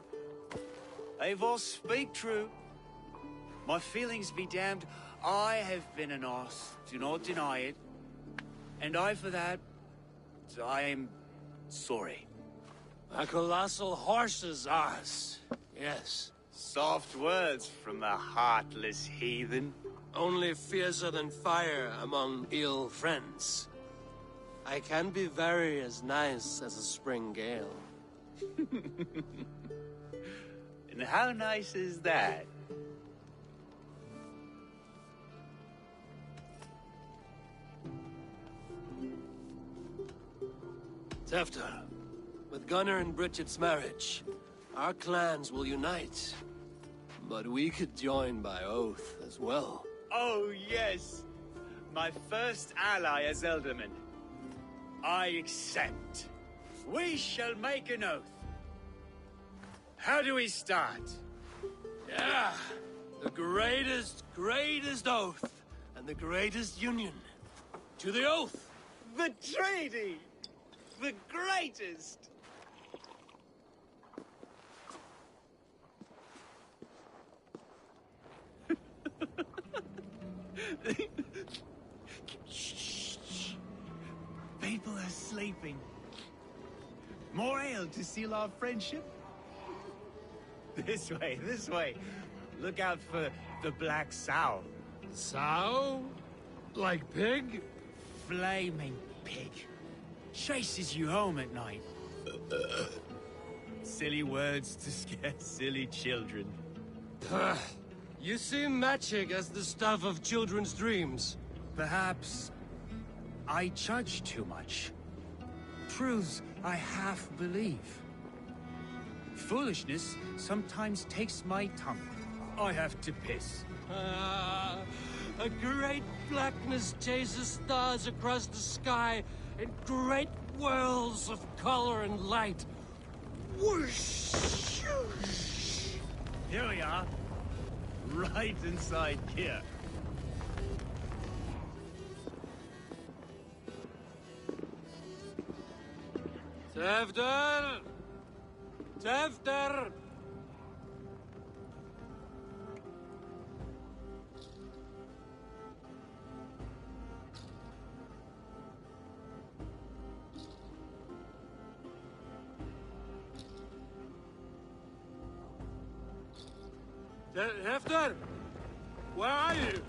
Speaker 10: Eivor, speak true. My feelings be damned. I have been an arse. Do not deny it. And I, for that, I am sorry.
Speaker 1: A colossal horse's arse. Yes.
Speaker 10: Soft words from a heartless heathen.
Speaker 1: Only fiercer than fire among ill friends. I can be very as nice as a spring gale.
Speaker 10: And how nice is that?
Speaker 1: Tefter, with Gunnar and Bridget's marriage, our clans will unite. But we could join by oath as well.
Speaker 10: Oh, yes. My first ally as Elderman. I accept. We shall make an oath. How do we start?
Speaker 1: Yeah, the greatest oath, and the greatest union. To the oath!
Speaker 10: The treaty! The greatest! Shh. People are sleeping. More ale to seal our friendship? This way. Look out for the black sow.
Speaker 1: Sow? Like pig?
Speaker 10: Flaming pig. Chases you home at night. Silly words to scare silly children.
Speaker 1: You see magic as the stuff of children's dreams.
Speaker 10: Perhaps I judge too much. Truths I half believe. Foolishness sometimes takes my tongue. I have to piss.
Speaker 1: A great blackness chases stars across the sky in great whirls of color and light. Whoosh!
Speaker 10: Here we are. Right inside here.
Speaker 1: Tevder! Tevder! Hefter! Where are you?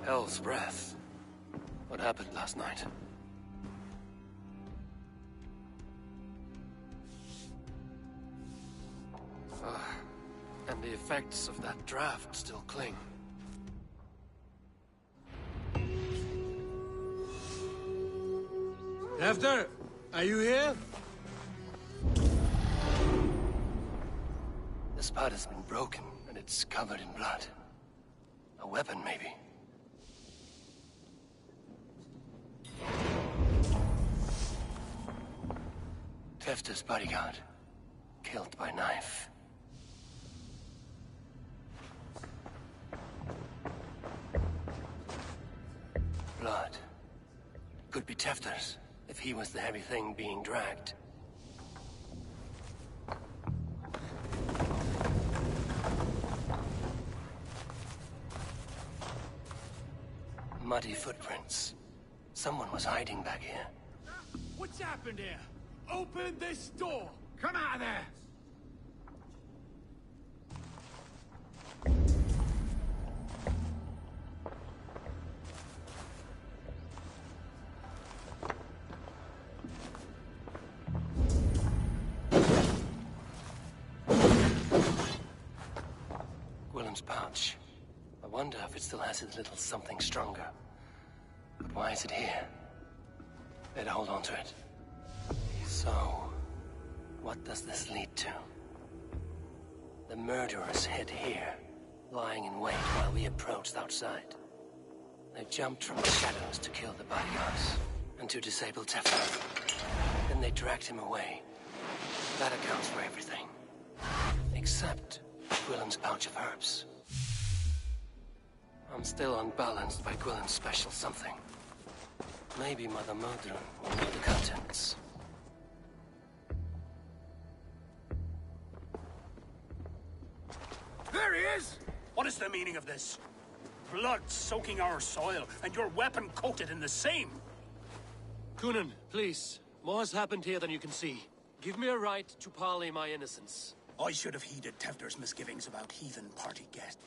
Speaker 1: Hell's breath. What happened last night? And the effects of that draft still cling. Hefter, are you here? This part has been broken, and it's covered in blood. A weapon, maybe. Hefter's bodyguard, killed by knife. Blood. Could be Tefter's, if he was the heavy thing being dragged. Muddy footprints. Someone was hiding back here.
Speaker 7: What's happened here? Open this door! Come out of there!
Speaker 1: Willem's pouch. I wonder if it still has his little something stronger. But why is it here? Better hold on to it. So, what does this lead to? The murderers hid here, lying in wait while we approached outside. They jumped from the shadows to kill the bodyguards, and to disable Teflon. Then they dragged him away. That accounts for everything. Except Gwilyn's pouch of herbs. I'm still unbalanced by Gwilyn's special something. Maybe Mother Modron will know the contents.
Speaker 11: There he is! What is the meaning of this? Blood soaking our soil, and your weapon coated in the same!
Speaker 1: Kunan, please. More has happened here than you can see. Give me a right to parley my innocence.
Speaker 11: I should have heeded Tefder's misgivings about heathen party guests.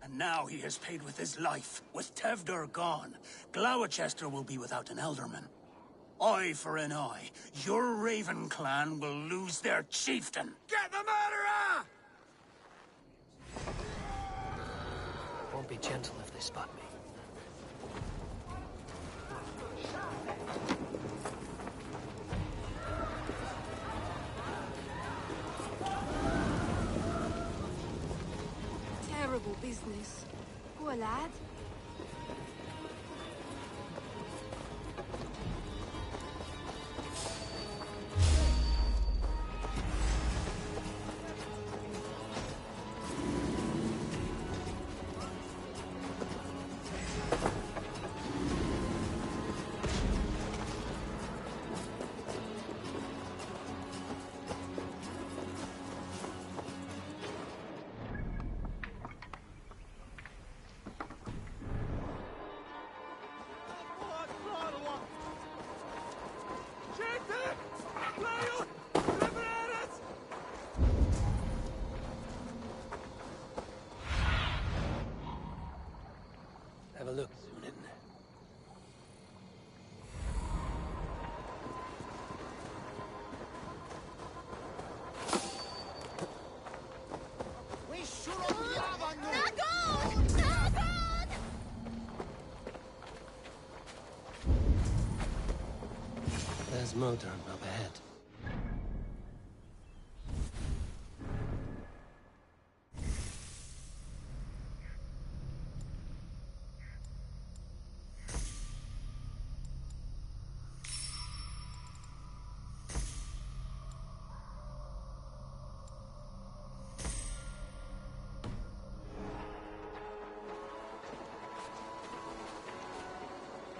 Speaker 11: And now he has paid with his life. With Tevdor gone, Gloucester will be without an ealdorman. Eye for an eye. Your Raven clan will lose their chieftain.
Speaker 7: Get the murderer!
Speaker 12: Won't be gentle if they spot me.
Speaker 17: Terrible business. Poor lad.
Speaker 1: Have a look, Sunan.
Speaker 7: We should have on
Speaker 1: There's Modern up ahead.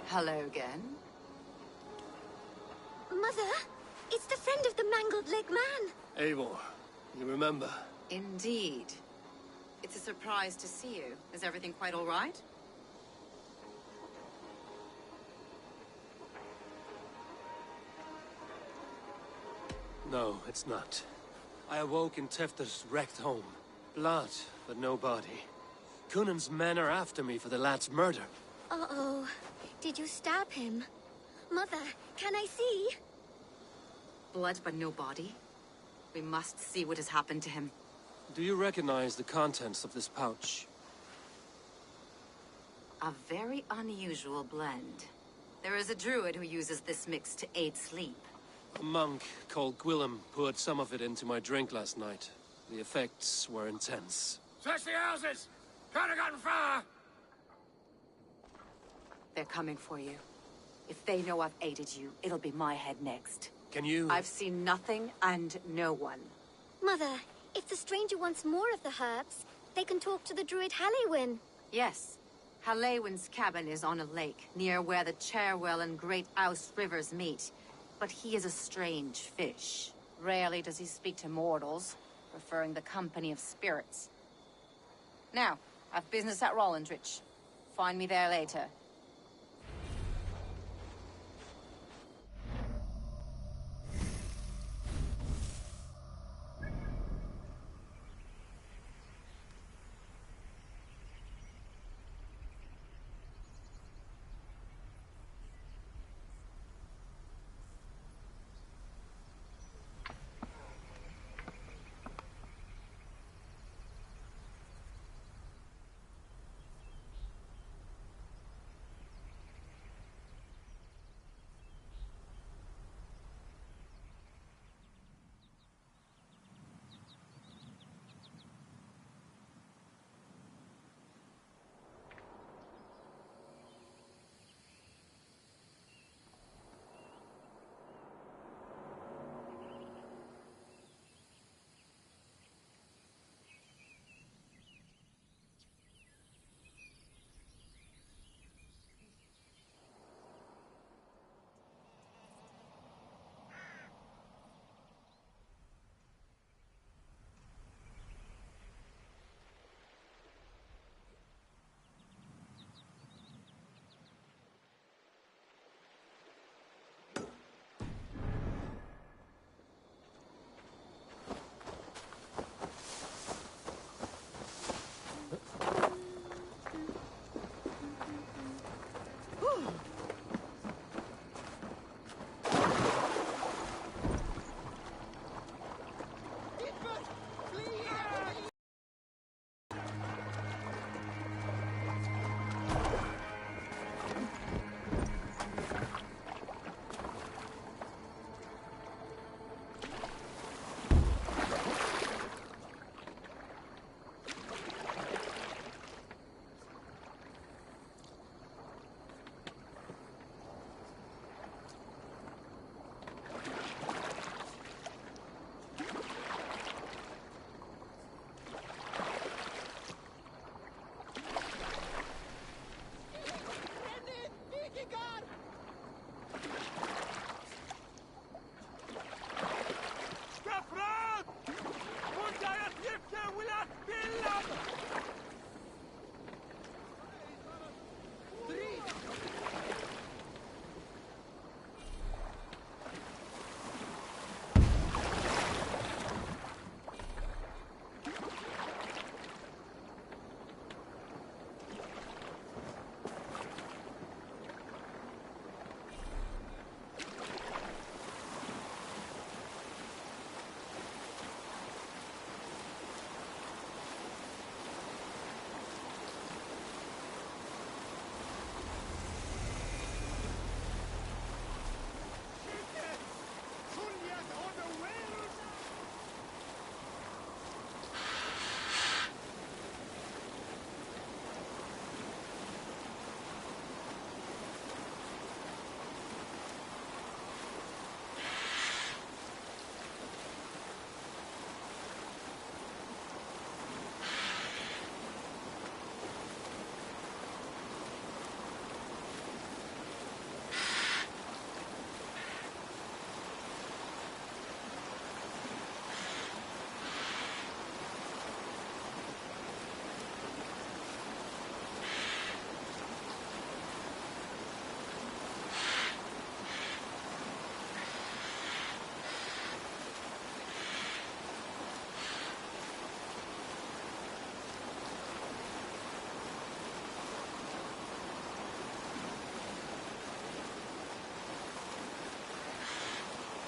Speaker 15: Hello again.
Speaker 17: Mother, it's the friend of the mangled leg man.
Speaker 1: Eivor, you remember?
Speaker 15: Indeed. It's a surprise to see you. Is everything quite all right?
Speaker 1: No, it's not. I awoke in Tefter's wrecked home. Blood, but no body. Cunan's men are after me for the lad's murder.
Speaker 17: Uh-oh. Did you stab him? Mother, can I see?
Speaker 15: Blood but no body? We must see what has happened to him.
Speaker 1: Do you recognize the contents of this pouch?
Speaker 15: A very unusual blend. There is a druid who uses this mix to aid sleep.
Speaker 1: A monk called Gwillem poured some of it into my drink last night. The effects were intense.
Speaker 7: Search the houses! Can't have gotten far!
Speaker 15: They're coming for you. If they know I've aided you, it'll be my head next.
Speaker 1: Can you...
Speaker 15: I've seen nothing and no one.
Speaker 17: Mother, if the stranger wants more of the herbs, they can talk to the druid Halewyn.
Speaker 15: Yes. Halewyn's cabin is on a lake, near where the Cherwell and Great Ouse rivers meet. But he is a strange fish. Rarely does he speak to mortals, preferring the company of spirits. Now, I've business at Rollindrich. Find me there later.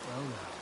Speaker 12: Well now.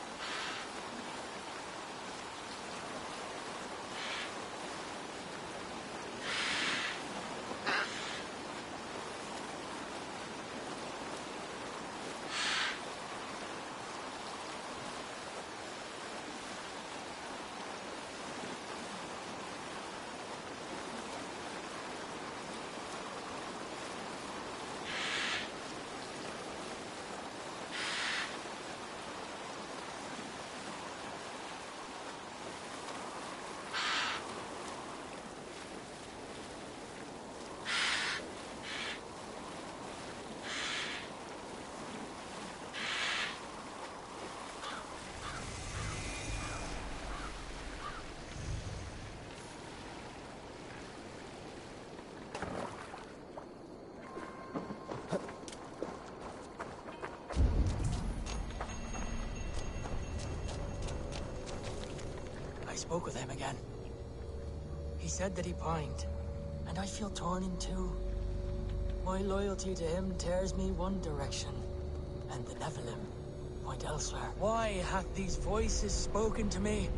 Speaker 18: I spoke with him again. He said that he pined, and I feel torn in two. My loyalty to him tears me one direction, and the Nephilim point elsewhere. Why hath these voices spoken to me?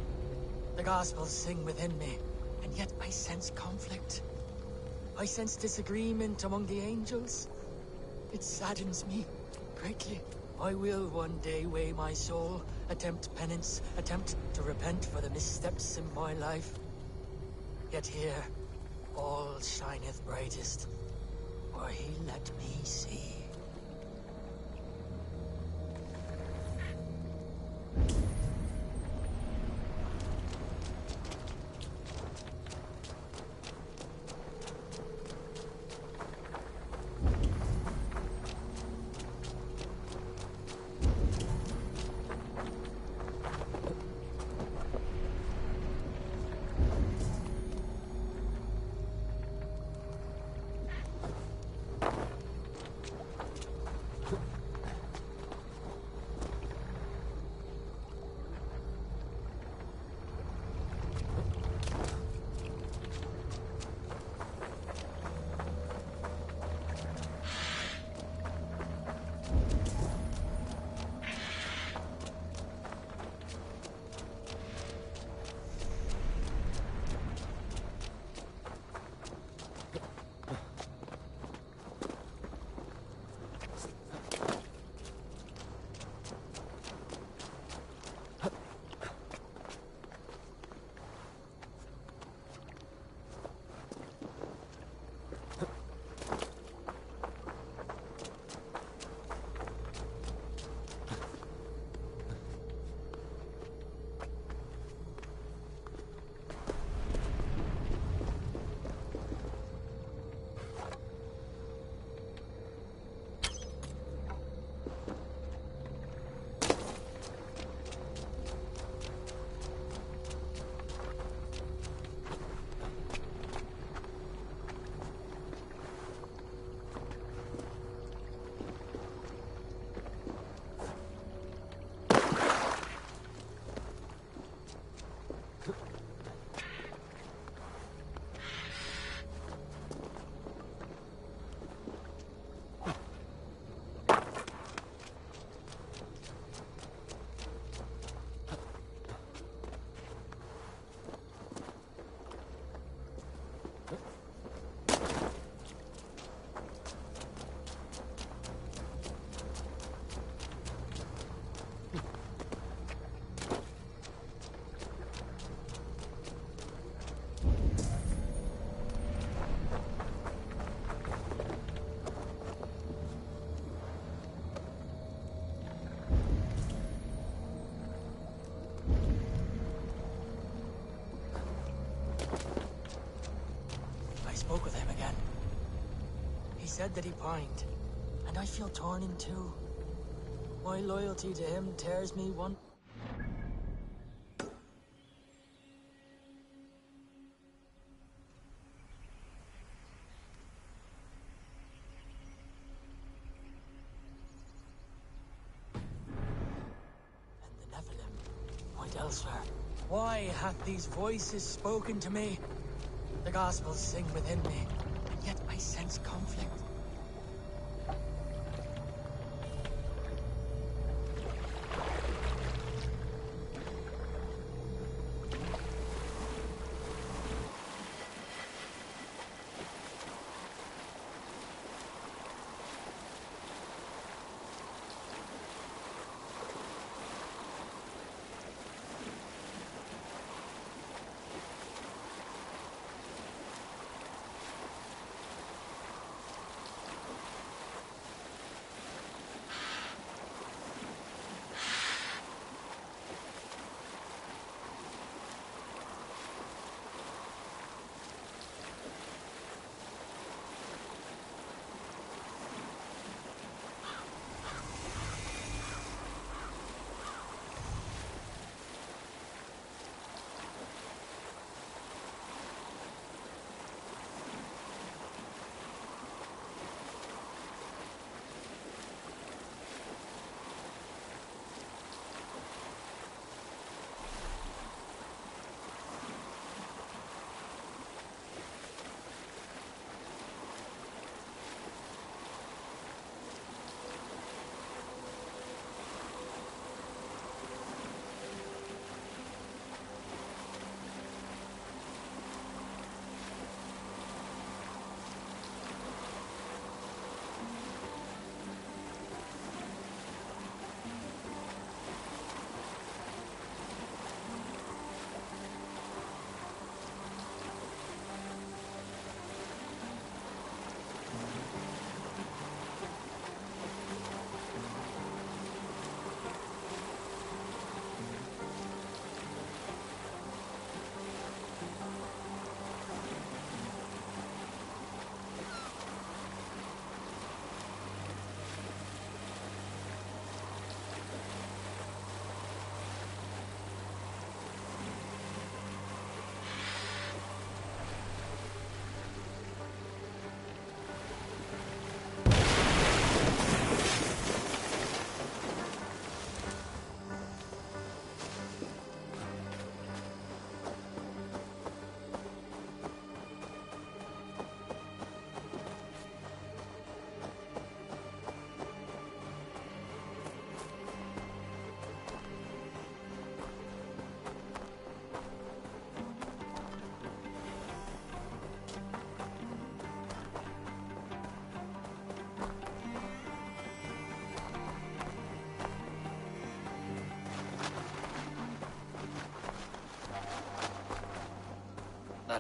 Speaker 18: The Gospels sing within me, and yet I sense conflict. I sense disagreement among the angels. It saddens me greatly. I will one day weigh my soul, attempt penance, attempt to repent for the missteps in my life. Yet here, all shineth brightest, where he let me see. Spoke with him again. He said that he pined, and I feel torn in two. My loyalty to him tears me one... And the Nephilim point elsewhere. Why hath these voices spoken to me? The Gospels sing within me, and yet I sense conflict.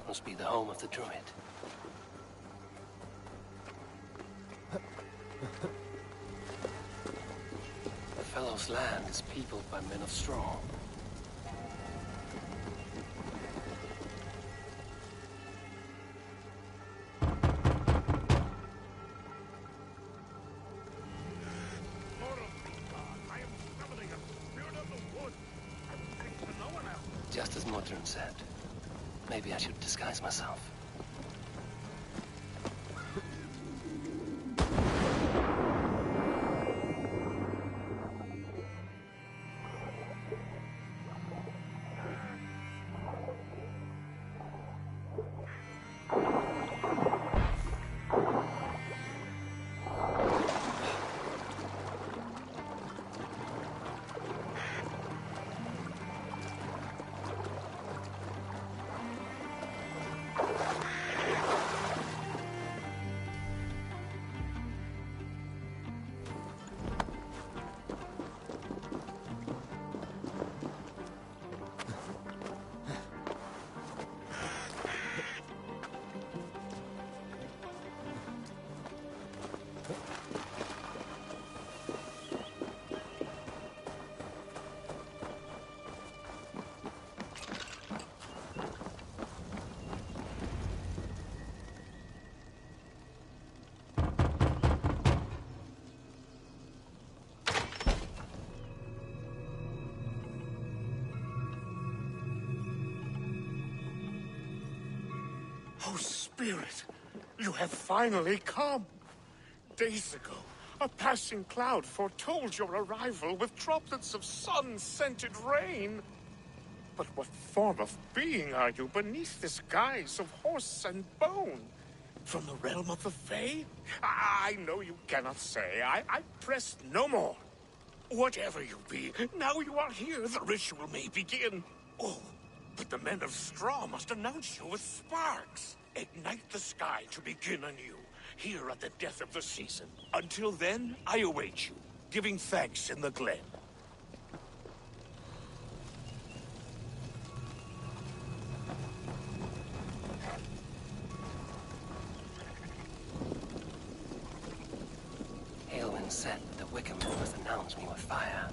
Speaker 1: Must be the home of the druid. The fellow's land is peopled by men of straw. Just as Modron said. Maybe I should disguise myself.
Speaker 19: Oh, Spirit, you have finally come. Days ago, a passing cloud foretold your arrival with droplets of sun-scented rain. But what form of being are you beneath this guise of horse and bone? From the realm of the Fae? I know you cannot say. I press no more. Whatever you be, now you are here, the ritual may begin. Oh, but the men of straw must announce you with sparks. Ignite the sky to begin anew, here at the death of the season. Until then, I await you, giving thanks in the glen.
Speaker 1: Aelwyn said the Wickermen must announce me with fire.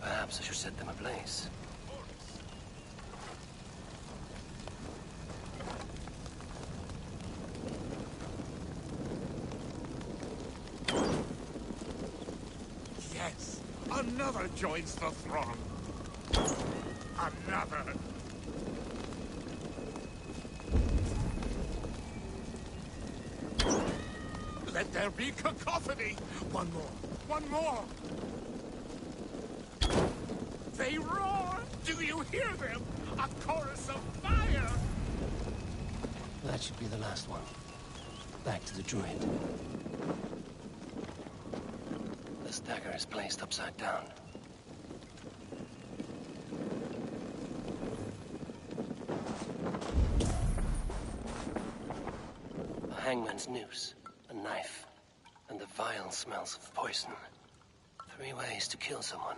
Speaker 1: Perhaps I should set them ablaze.
Speaker 19: Yes, another joins the throng. Another. Let there be cacophony. One more. One more. They roar. Do you hear them? A chorus of fire.
Speaker 1: That should be the last one. Back to the druid. The stagger is placed upside down. A hangman's noose, a knife, and the vile smells of poison. 3 ways to kill someone.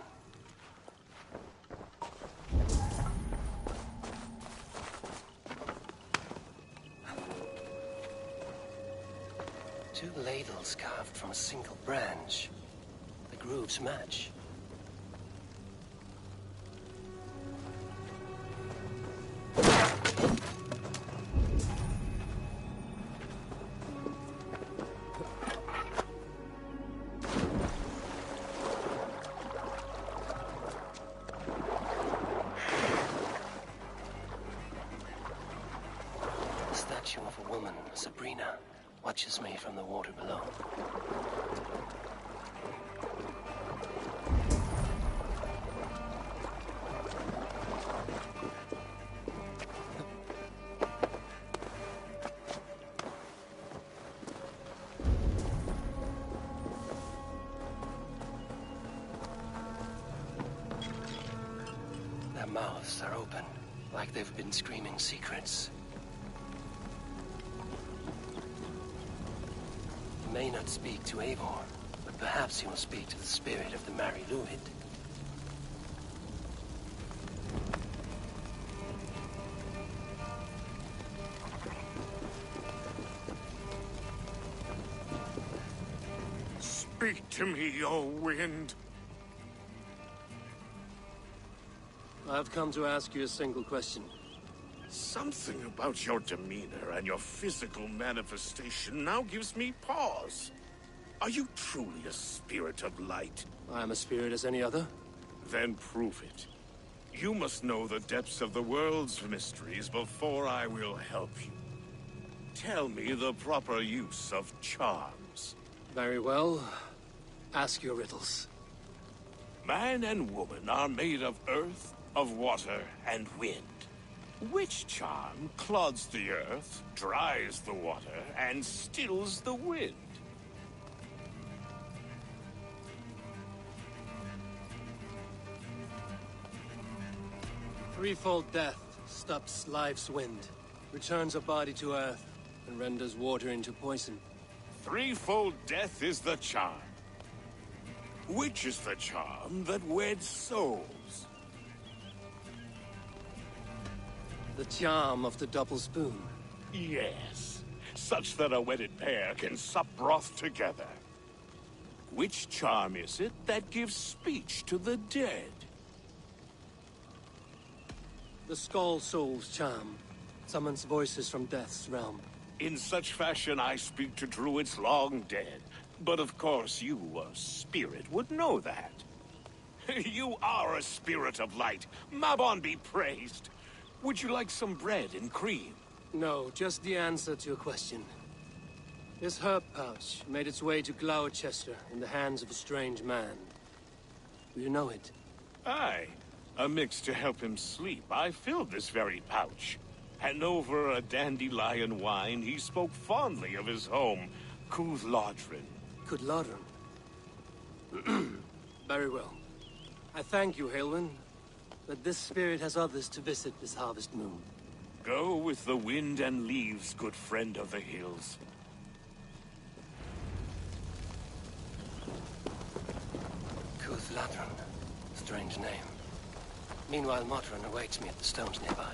Speaker 1: Two ladles carved from a single branch. The grooves match. The statue of a woman, Sabrina, watches me from the water below. Their mouths are open, like they've been screaming secrets. He may not speak to Eivor, but perhaps he will speak to the spirit of the Mari Luid.
Speaker 19: Speak to me, O wind.
Speaker 1: I've come to ask you a single question.
Speaker 19: Something about your demeanor and your physical manifestation now gives me pause. Are you truly a spirit of light?
Speaker 1: I am a spirit as any other.
Speaker 19: Then prove it. You must know the depths of the world's mysteries before I will help you. Tell me the proper use of charms.
Speaker 1: Very well. Ask your riddles.
Speaker 19: Man and woman are made of earth, of water, and wind. Which charm clods the earth, dries the water, and stills the wind?
Speaker 1: Threefold death stops life's wind, returns a body to earth, and renders water into poison.
Speaker 19: Threefold death is the charm. Which is the charm that weds souls?
Speaker 1: The charm of the double spoon.
Speaker 19: Yes, such that a wedded pair can sup broth together. Which charm is it that gives speech to the dead?
Speaker 1: The Skull Soul's charm summons voices from death's realm.
Speaker 19: In such fashion I speak to druids long dead. But of course you, a spirit, would know that. You are a spirit of light. Mabon be praised. Would you like some bread and cream?
Speaker 1: No, just the answer to a question. This herb pouch made its way to Gloucester in the hands of a strange man. Do you know it?
Speaker 19: Aye. A mix to help him sleep. I filled this very pouch. And over a dandelion wine, he spoke fondly of his home, Cooth-Lodrin.
Speaker 1: Cooth-Lodrin? Very well. I thank you, Halwyn, but this spirit has others to visit this harvest moon.
Speaker 19: Go with the wind and leaves, good friend of the hills.
Speaker 1: Cooth-Lodrin. Strange name. Meanwhile, Modron awaits me at the stones nearby.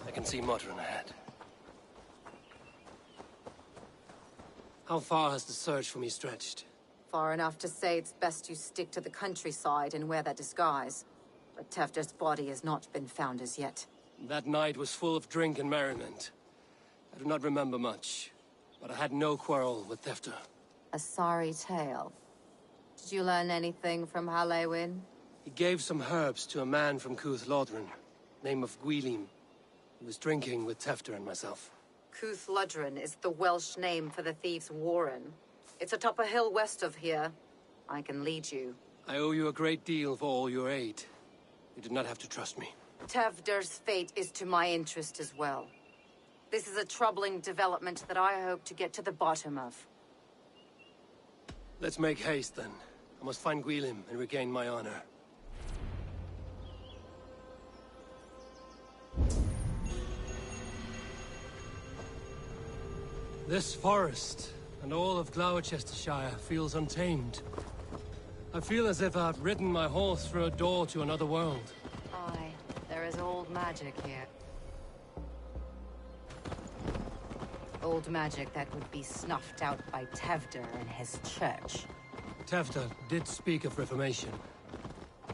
Speaker 1: I can see Modron ahead. How far has the search for me stretched?
Speaker 15: Far enough to say it's best you stick to the countryside and wear that disguise. But Tefder's body has not been found as yet.
Speaker 1: That night was full of drink and merriment. I do not remember much, but I had no quarrel with Tefder.
Speaker 15: A sorry tale. Did you learn anything from Halewyn?
Speaker 1: He gave some herbs to a man from Cooth-Lodrin, name of Gwylim. He was drinking with Tefder and myself.
Speaker 15: Cooth-Lodrin is the Welsh name for the thieves' warren. It's atop a hill west of here. I can lead you.
Speaker 1: I owe you a great deal for all your aid. You did not have to trust me.
Speaker 15: Tefder's fate is to my interest as well. This is a troubling development that I hope to get to the bottom of.
Speaker 1: Let's make haste, then. I must find Gwylim and regain my honor. This forest and all of Gloucestershire feels untamed. I feel as if I've ridden my horse through a door to another world.
Speaker 15: Aye, there is old magic here. Old magic that would be snuffed out by Tefder and his church.
Speaker 1: Tefder did speak of reformation.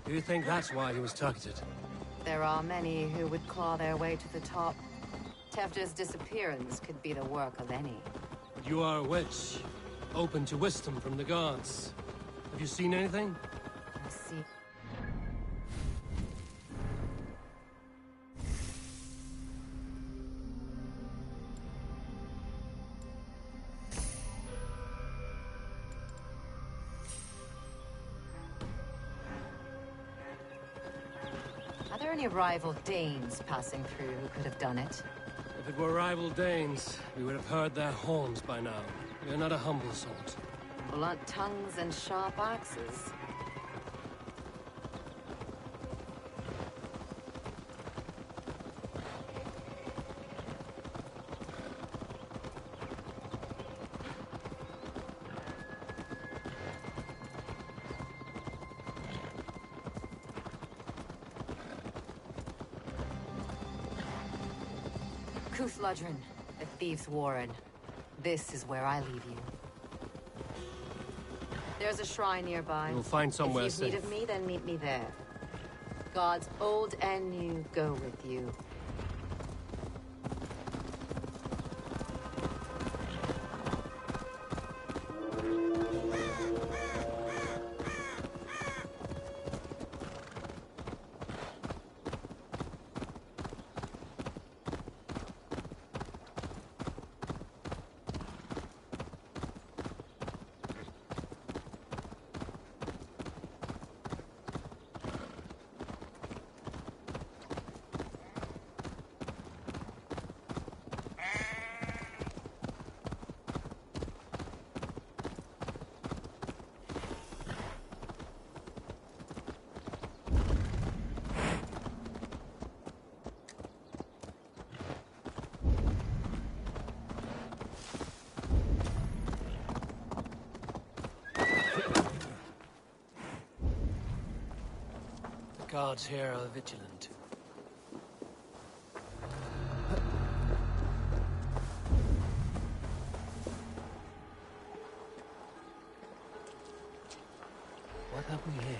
Speaker 1: Do you think that's why he was targeted?
Speaker 15: There are many who would claw their way to the top. Tefder's disappearance could be the work of any.
Speaker 1: But you are a witch, open to wisdom from the gods. Have you seen anything?
Speaker 15: I see. any rival Danes passing through who could have done it?
Speaker 1: If it were rival Danes, we would have heard their horns by now. We are not a humble sort.
Speaker 15: Blunt tongues and sharp axes. Cúthludrun, a thief's warren. This is where I leave you. There's a shrine nearby.
Speaker 1: You'll find somewhere
Speaker 15: safe. If you've need of me, then meet me there. Gods old and new go with you.
Speaker 1: Guards here are vigilant. What have we here?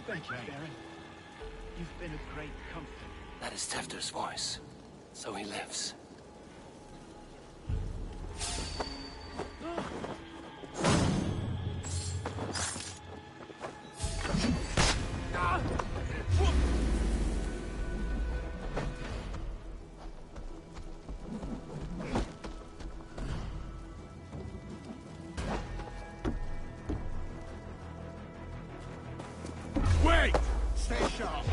Speaker 11: Thank you, Baron. You've been a great comfort.
Speaker 1: That is Tefter's voice. So he lives.
Speaker 19: Wait! Stay sharp.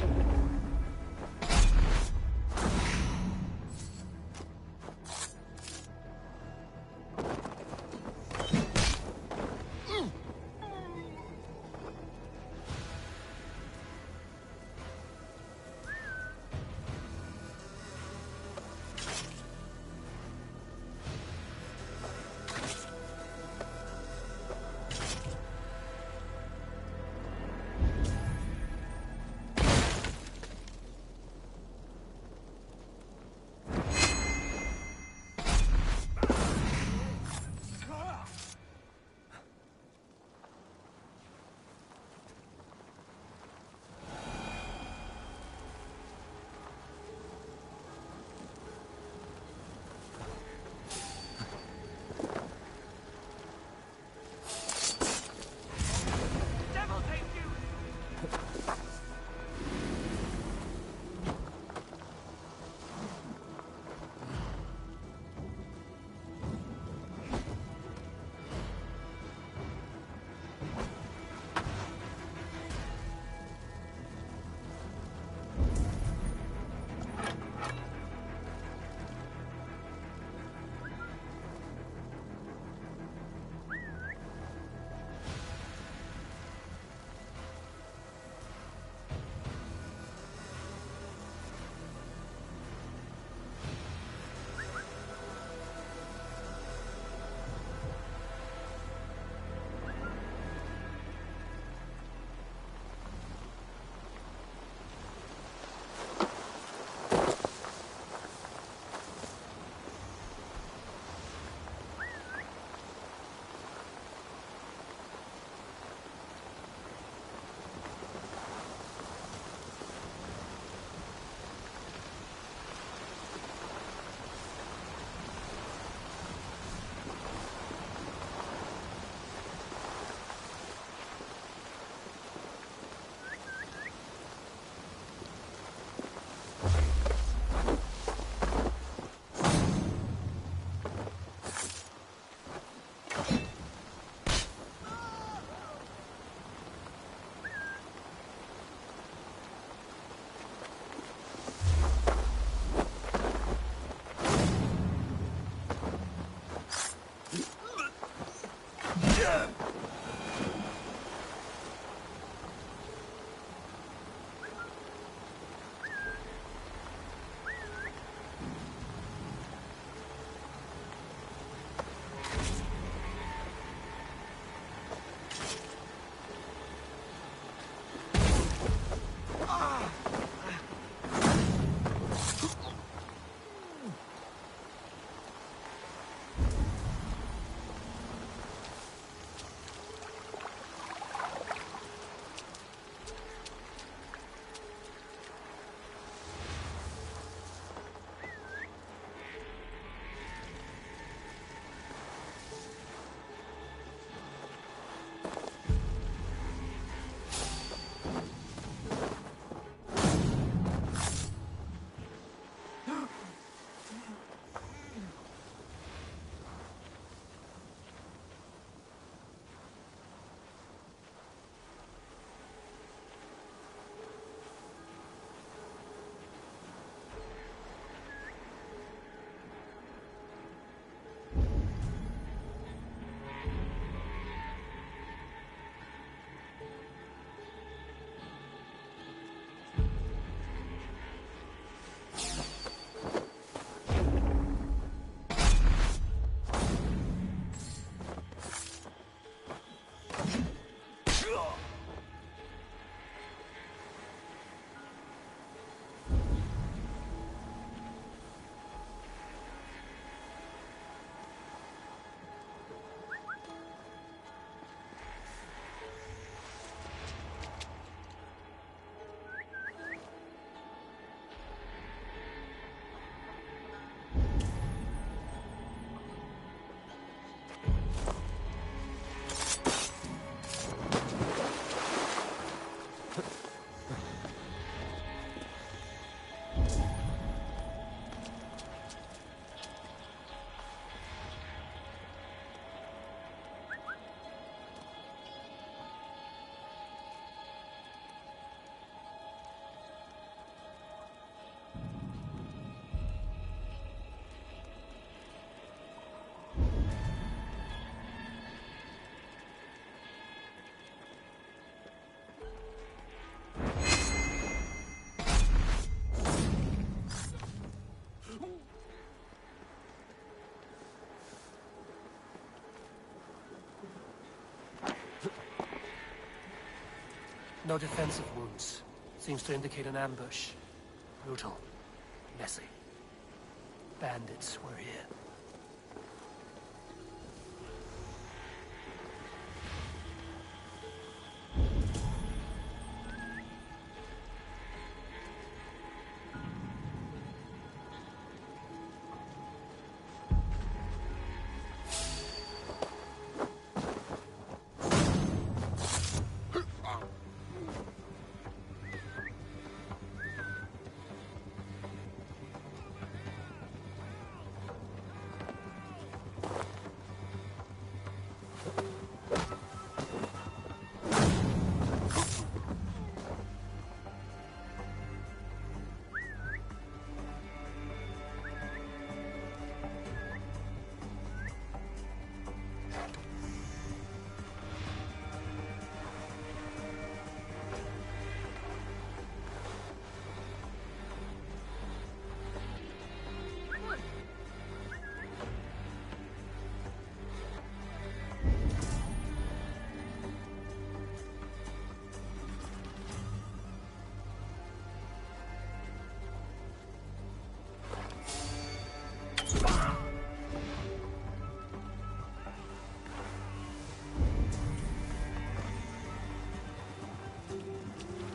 Speaker 12: No defensive wounds. Seems to indicate an ambush. Brutal. Messy. Bandits were here.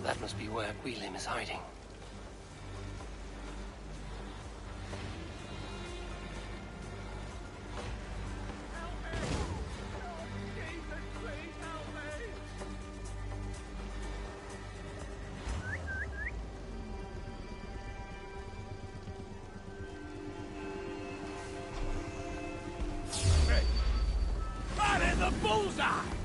Speaker 1: That must be where Gwilym is hiding.
Speaker 7: Right in the bullseye!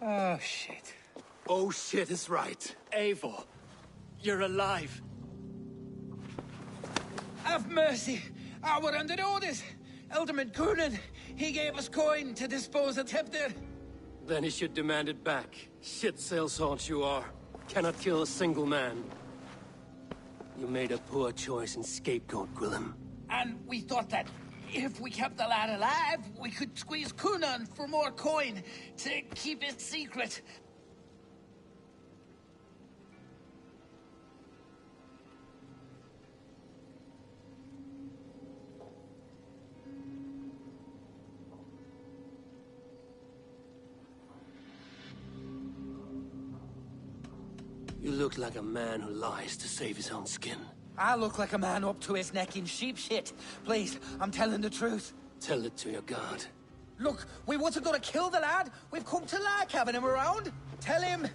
Speaker 16: Oh, shit.
Speaker 1: Oh shit is right.
Speaker 16: Eivor, you're alive. Have mercy. We're under orders. Elderman Coonan, he gave us coin to dispose of Tevdir.
Speaker 1: Then he should demand it back. Shit sailsort you are. Cannot kill a single man. You made a poor choice in scapegoat, Gwillem.
Speaker 16: And we thought that if we kept the lad alive, we could squeeze Coonan for more coin to keep it secret.
Speaker 1: You look like a man who lies to save his own skin.
Speaker 16: I look like a man up to his neck in sheep shit. Please, I'm telling the truth.
Speaker 1: Tell it to your god.
Speaker 16: Look, we wasn't gonna kill the lad. We've come to like having him around. Tell him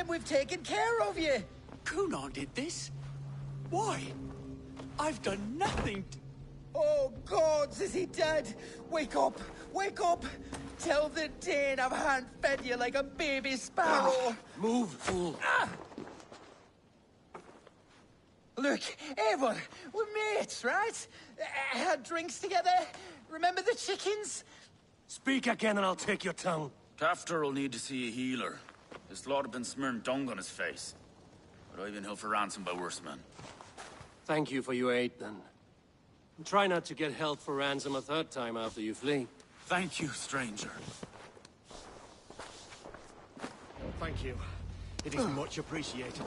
Speaker 16: we've taken care of you.
Speaker 13: Coonan did this? Why? I've done nothing
Speaker 16: Oh, gods, is he dead? Wake up! Wake up! Tell the Dane I've hand-fed you like a baby sparrow!
Speaker 1: Move, fool!
Speaker 16: Look, Eivor, we're mates, right? Had drinks together. Remember the chickens?
Speaker 1: Speak again and I'll take your tongue.
Speaker 20: Tafter will need to see a healer. His lord have been smearing dung on his face. But I've been held for ransom by worse men.
Speaker 1: Thank you for your aid, then. And try not to get held for ransom a third time after you flee.
Speaker 20: Thank you, stranger.
Speaker 7: Thank you. It is much appreciated.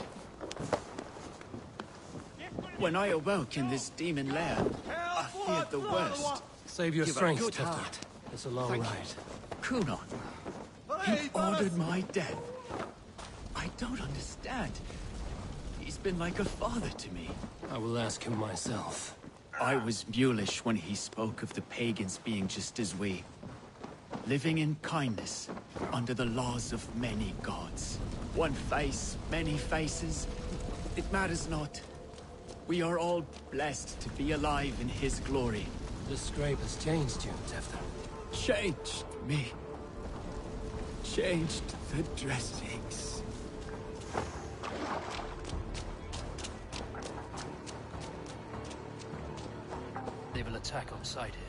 Speaker 13: When I awoke in this demon lair, I feared the worst.
Speaker 1: Save your
Speaker 13: You've a
Speaker 1: strength,
Speaker 13: good
Speaker 1: Tefter.
Speaker 13: heart.
Speaker 1: It's a long
Speaker 13: Thank
Speaker 1: ride.
Speaker 13: you. Coonan, he ordered my death. I don't understand. He's been like a father to me.
Speaker 1: I will ask him myself.
Speaker 13: I was mulish when he spoke of the pagans being just as we. Living in kindness, under the laws of many gods. One face, many faces. It matters not. We are all blessed to be alive in his glory.
Speaker 1: The scrape has changed you, Tefter.
Speaker 13: Changed me. Changed the dressings.
Speaker 12: They will attack on sight here.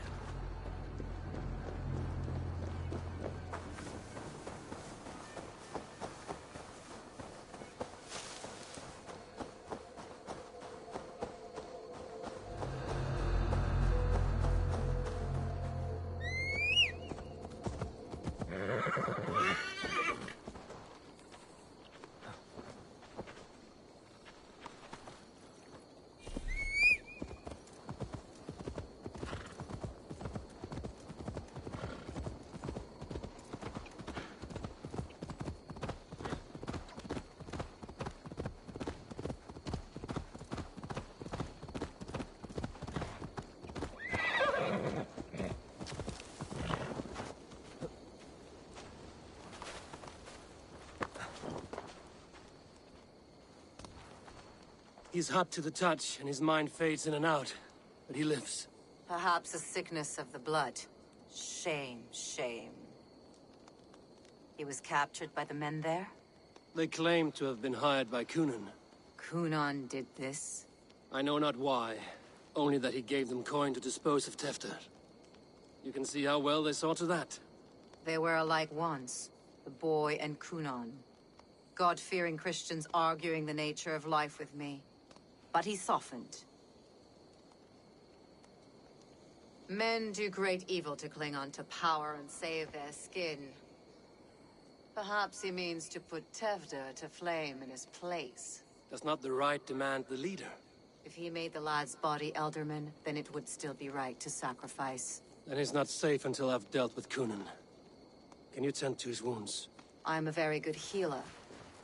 Speaker 1: He's hot to the touch, and his mind fades in and out. But he lives.
Speaker 15: Perhaps a sickness of the blood. Shame, shame. He was captured by the men there?
Speaker 1: They claim to have been hired by Coonan.
Speaker 15: Coonan did this?
Speaker 1: I know not why. Only that he gave them coin to dispose of Tefter. You can see how well they saw to that.
Speaker 15: They were alike once, the boy and Coonan. God-fearing Christians arguing the nature of life with me. But he softened. Men do great evil to cling on to power and save their skin. Perhaps he means to put Tevder to flame in his place.
Speaker 1: Does not the right demand the leader?
Speaker 15: If he made the lad's body Elderman, then it would still be right to sacrifice.
Speaker 1: Then he's not safe until I've dealt with Coonan. Can you tend to his wounds?
Speaker 15: I'm a very good healer.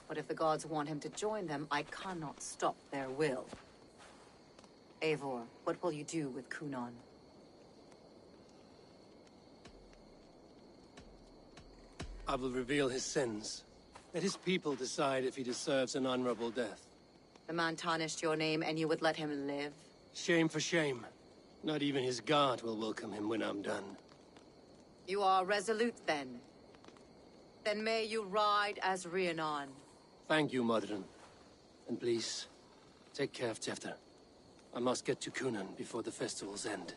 Speaker 15: But if the gods want him to join them, I cannot stop their will. Eivor, what will you do with Coonan?
Speaker 1: I will reveal his sins. Let his people decide if he deserves an honorable death.
Speaker 15: The man tarnished your name and you would let him live?
Speaker 1: Shame for shame. Not even his god will welcome him when I'm done.
Speaker 15: You are resolute then. Then may you ride as Rhiannon.
Speaker 1: Thank you, Motrin. And please, take care of Tefter. I must get to Cunan before the festival's end.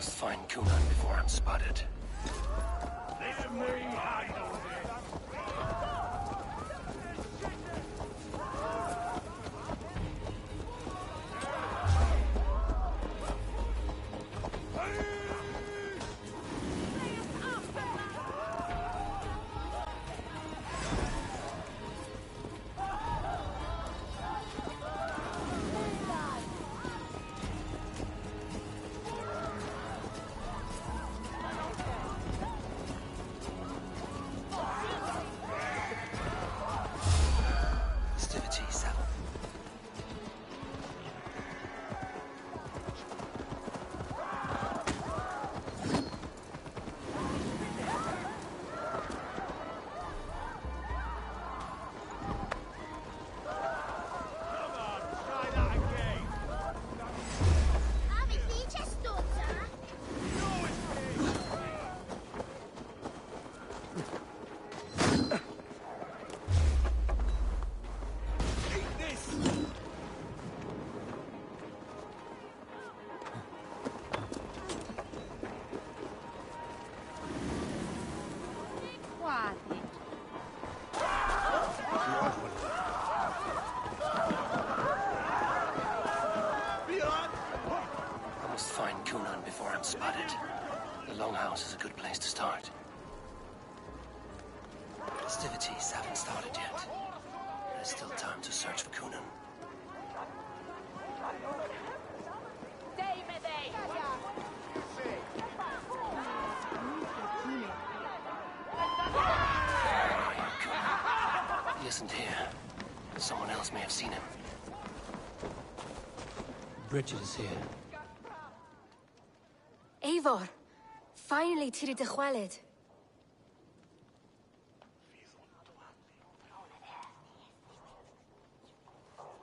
Speaker 1: Find Cunan before I'm spotted.
Speaker 7: Let me handle this.
Speaker 1: Spotted. The Longhouse is a good place to start. Festivities haven't started yet. There's still time to search for Cunan. He isn't here. Someone else may have seen him. Bridget is here.
Speaker 9: Eivor, finally Tiri de Chwaled.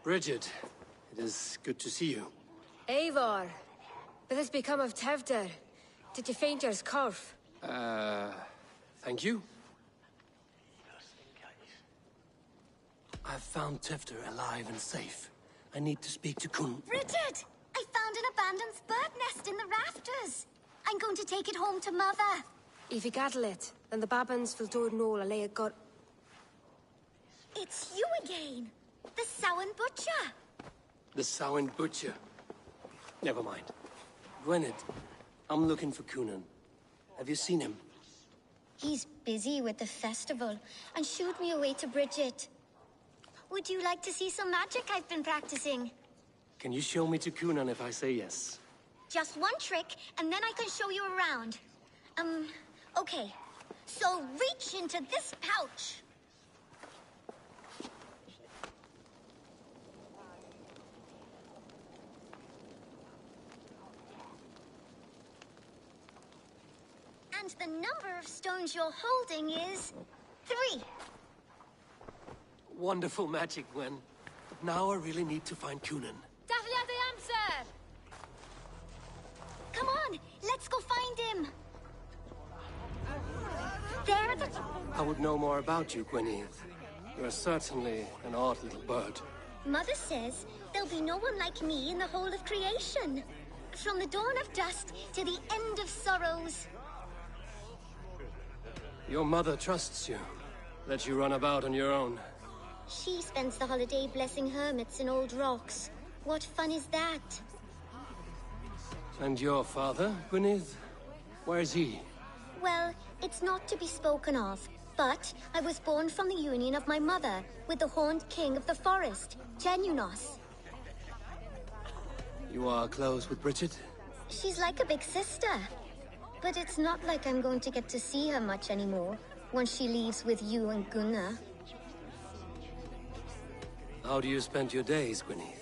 Speaker 1: Bridget, it is good to see you.
Speaker 9: Eivor, what has become of Tevder? Did you faint your scarf?
Speaker 1: Thank you. I've found Tevder alive and safe. I need to speak to Kun.
Speaker 17: Bridget! I found an abandoned bird nest in the rafters. I'm going to take it home to Mother.
Speaker 9: If you gather it, then the Babans will do it all. I got.
Speaker 17: It's you again. The Samhain Butcher.
Speaker 1: The Samhain Butcher. Never mind. Gwynedd, I'm looking for Cunan. Have you seen him?
Speaker 17: He's busy with the festival and shooed me away to Bridget. Would you like to see some magic I've been practicing?
Speaker 1: Can you show me to Cunan if I say yes?
Speaker 17: Just one trick, and then I can show you around. Okay. So reach into this pouch. And the number of stones you're holding is 3.
Speaker 1: Wonderful magic, Gwen. But now I really need to find Cunan.
Speaker 17: Dahlia the answer! Come on, let's go find him. There the...
Speaker 1: I would know more about you, Gwynedd. You're certainly an odd little bird.
Speaker 17: Mother says there'll be no one like me in the whole of creation. From the dawn of dust to the end of sorrows.
Speaker 1: Your mother trusts you. Lets you run about on your own.
Speaker 17: She spends the holiday blessing hermits in old rocks. What fun is that?
Speaker 1: And your father, Gwynedd? Where's he?
Speaker 17: Well, it's not to be spoken of. But I was born from the union of my mother with the horned king of the forest, Genunos.
Speaker 1: You are close with Bridget?
Speaker 17: She's like a big sister. But it's not like I'm going to get to see her much anymore, once she leaves with you and Gunnar.
Speaker 1: How do you spend your days, Gwynedd?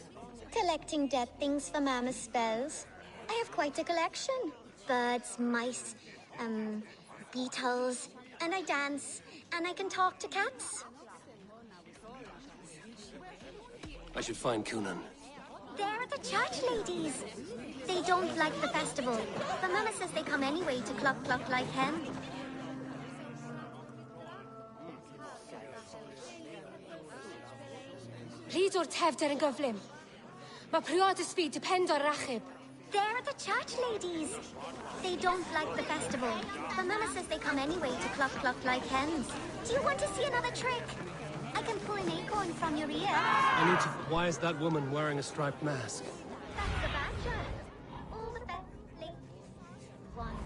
Speaker 17: Collecting dead things for Mama's spells. I have quite a collection. Birds, mice, beetles, and I dance, and I can talk to cats.
Speaker 1: I should find Cunan.
Speaker 17: They're the church ladies. They don't like the festival, but Mama says they come anyway to cluck cluck like hens.
Speaker 9: Rhyd o'r Tevder yn gyflym. Mae priod y speed depend o'r rachub.
Speaker 17: They're the church ladies. They don't like the festival, but Mama says they come anyway to cluck cluck like hens. Do you want to see another trick? I can pull an acorn from your ear.
Speaker 1: I need to... Why is that woman wearing a striped mask?
Speaker 17: That's the badger. All the best late one.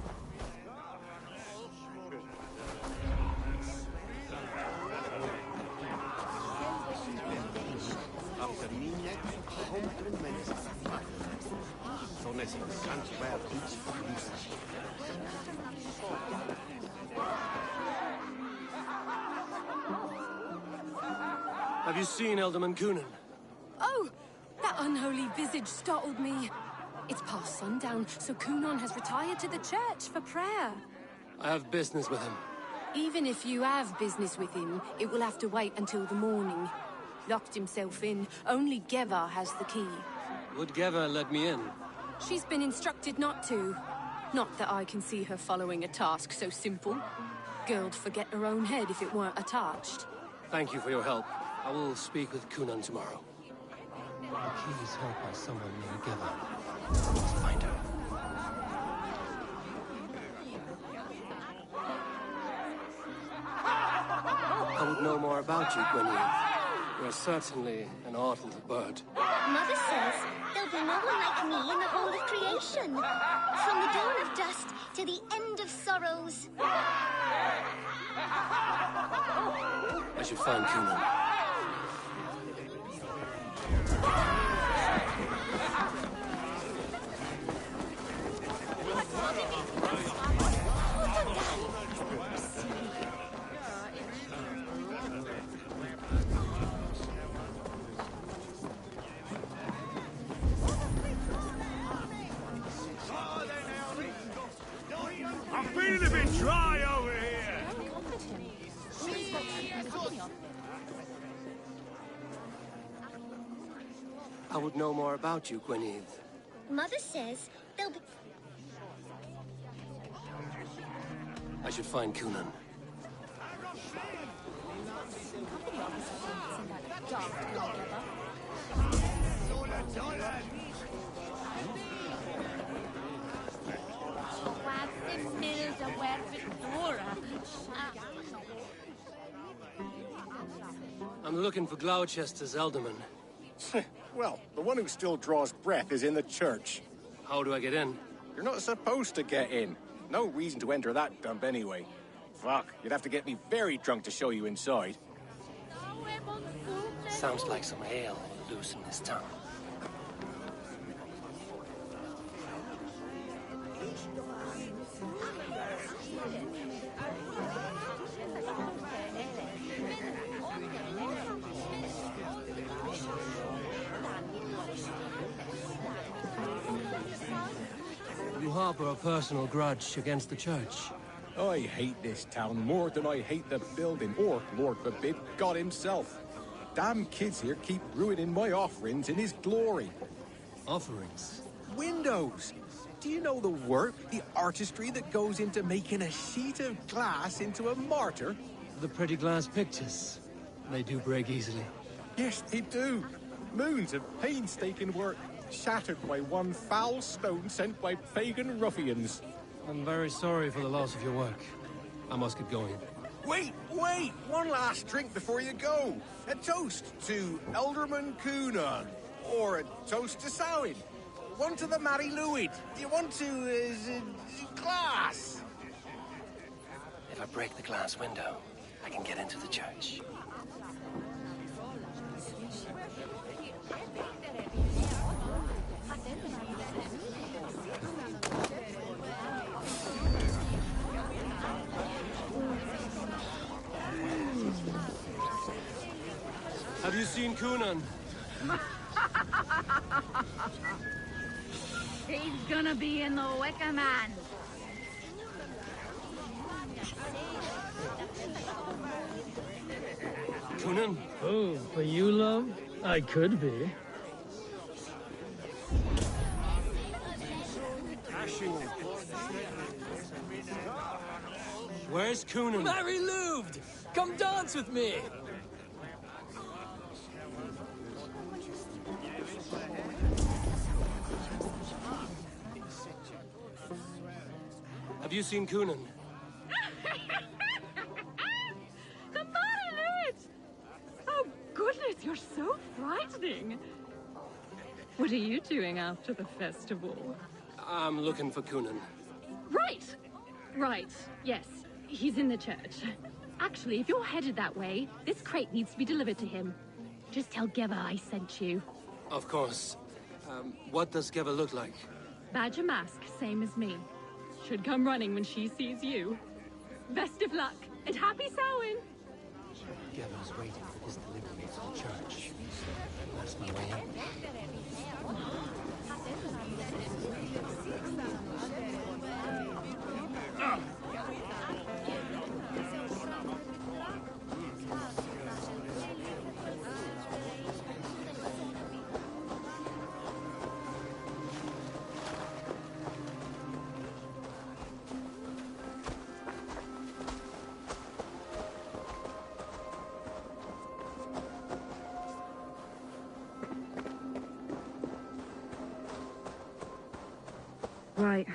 Speaker 1: Have you seen Elderman Cunan?
Speaker 3: Oh, that unholy visage startled me. It's past sundown, so Cunan has retired to the church for prayer.
Speaker 1: I have business with him.
Speaker 3: Even if you have business with him, it will have to wait until the morning. Locked himself in. Only Geva has the key.
Speaker 1: Would Geva let me in?
Speaker 3: She's been instructed not to. Not that I can see her following a task so simple. Girl'd forget her own head if it weren't attached.
Speaker 1: Thank you for your help. I will speak with Cunan tomorrow. The key is held by someone named Geva. I must find her. I would know more about you, Gwynedd. You're certainly an odd little bird.
Speaker 17: Mother says there'll be no one like me in the whole of creation. From the dawn of dust to the end of sorrows.
Speaker 1: I should find Cunan.
Speaker 7: I'm feeling a bit dry over here.
Speaker 1: I would know more about you, Gwynedd.
Speaker 17: Mother says they'll be...
Speaker 1: I should find Cunan. I'm looking for Gloucester's alderman.
Speaker 21: Well, the one who still draws breath is in the church.
Speaker 1: How do I get in?
Speaker 21: You're not supposed to get in. No reason to enter that dump anyway. Fuck, you'd have to get me very drunk to show you inside.
Speaker 1: Sounds like some ale will loosen this tongue. You harbor a personal grudge against the church.
Speaker 21: I hate this town more than I hate the building, or, Lord forbid, God himself. Damn kids here keep ruining my offerings in his glory.
Speaker 1: Offerings?
Speaker 21: Windows! Do you know the work, the artistry that goes into making a sheet of glass into a martyr?
Speaker 1: The pretty glass pictures. They do break easily.
Speaker 21: Yes, they do. Moons of painstaking work, shattered by one foul stone sent by pagan ruffians.
Speaker 1: I'm very sorry for the loss of your work. I must get going.
Speaker 21: Wait! One last drink before you go. A toast to Elderman Cunan. Or a toast to Samhain. One to the Mary Louis. Do you want to, glass?
Speaker 1: If I break the glass window, I can get into the church. Have you seen Cunan?
Speaker 4: He's gonna be in the Wicker Man.
Speaker 1: Cunan?
Speaker 22: Oh, for you, love? I could be.
Speaker 1: Where's Cunan?
Speaker 22: Mary Louved! Come dance with me!
Speaker 1: Have you seen Cunan?
Speaker 23: The Marionette! Oh, goodness, you're so frightening. What are you doing after the festival?
Speaker 1: I'm looking for Cunan.
Speaker 23: Right. Yes, he's in the church. Actually, if you're headed that way, this crate needs to be delivered to him. Just tell Geva I sent you.
Speaker 1: Of course. What does Geva look like?
Speaker 23: Badger mask, same as me. Should come running when she sees you. Best of luck, and happy Samhain!
Speaker 1: Geva's waiting for this delivery to the church. That's my way in.
Speaker 24: Right.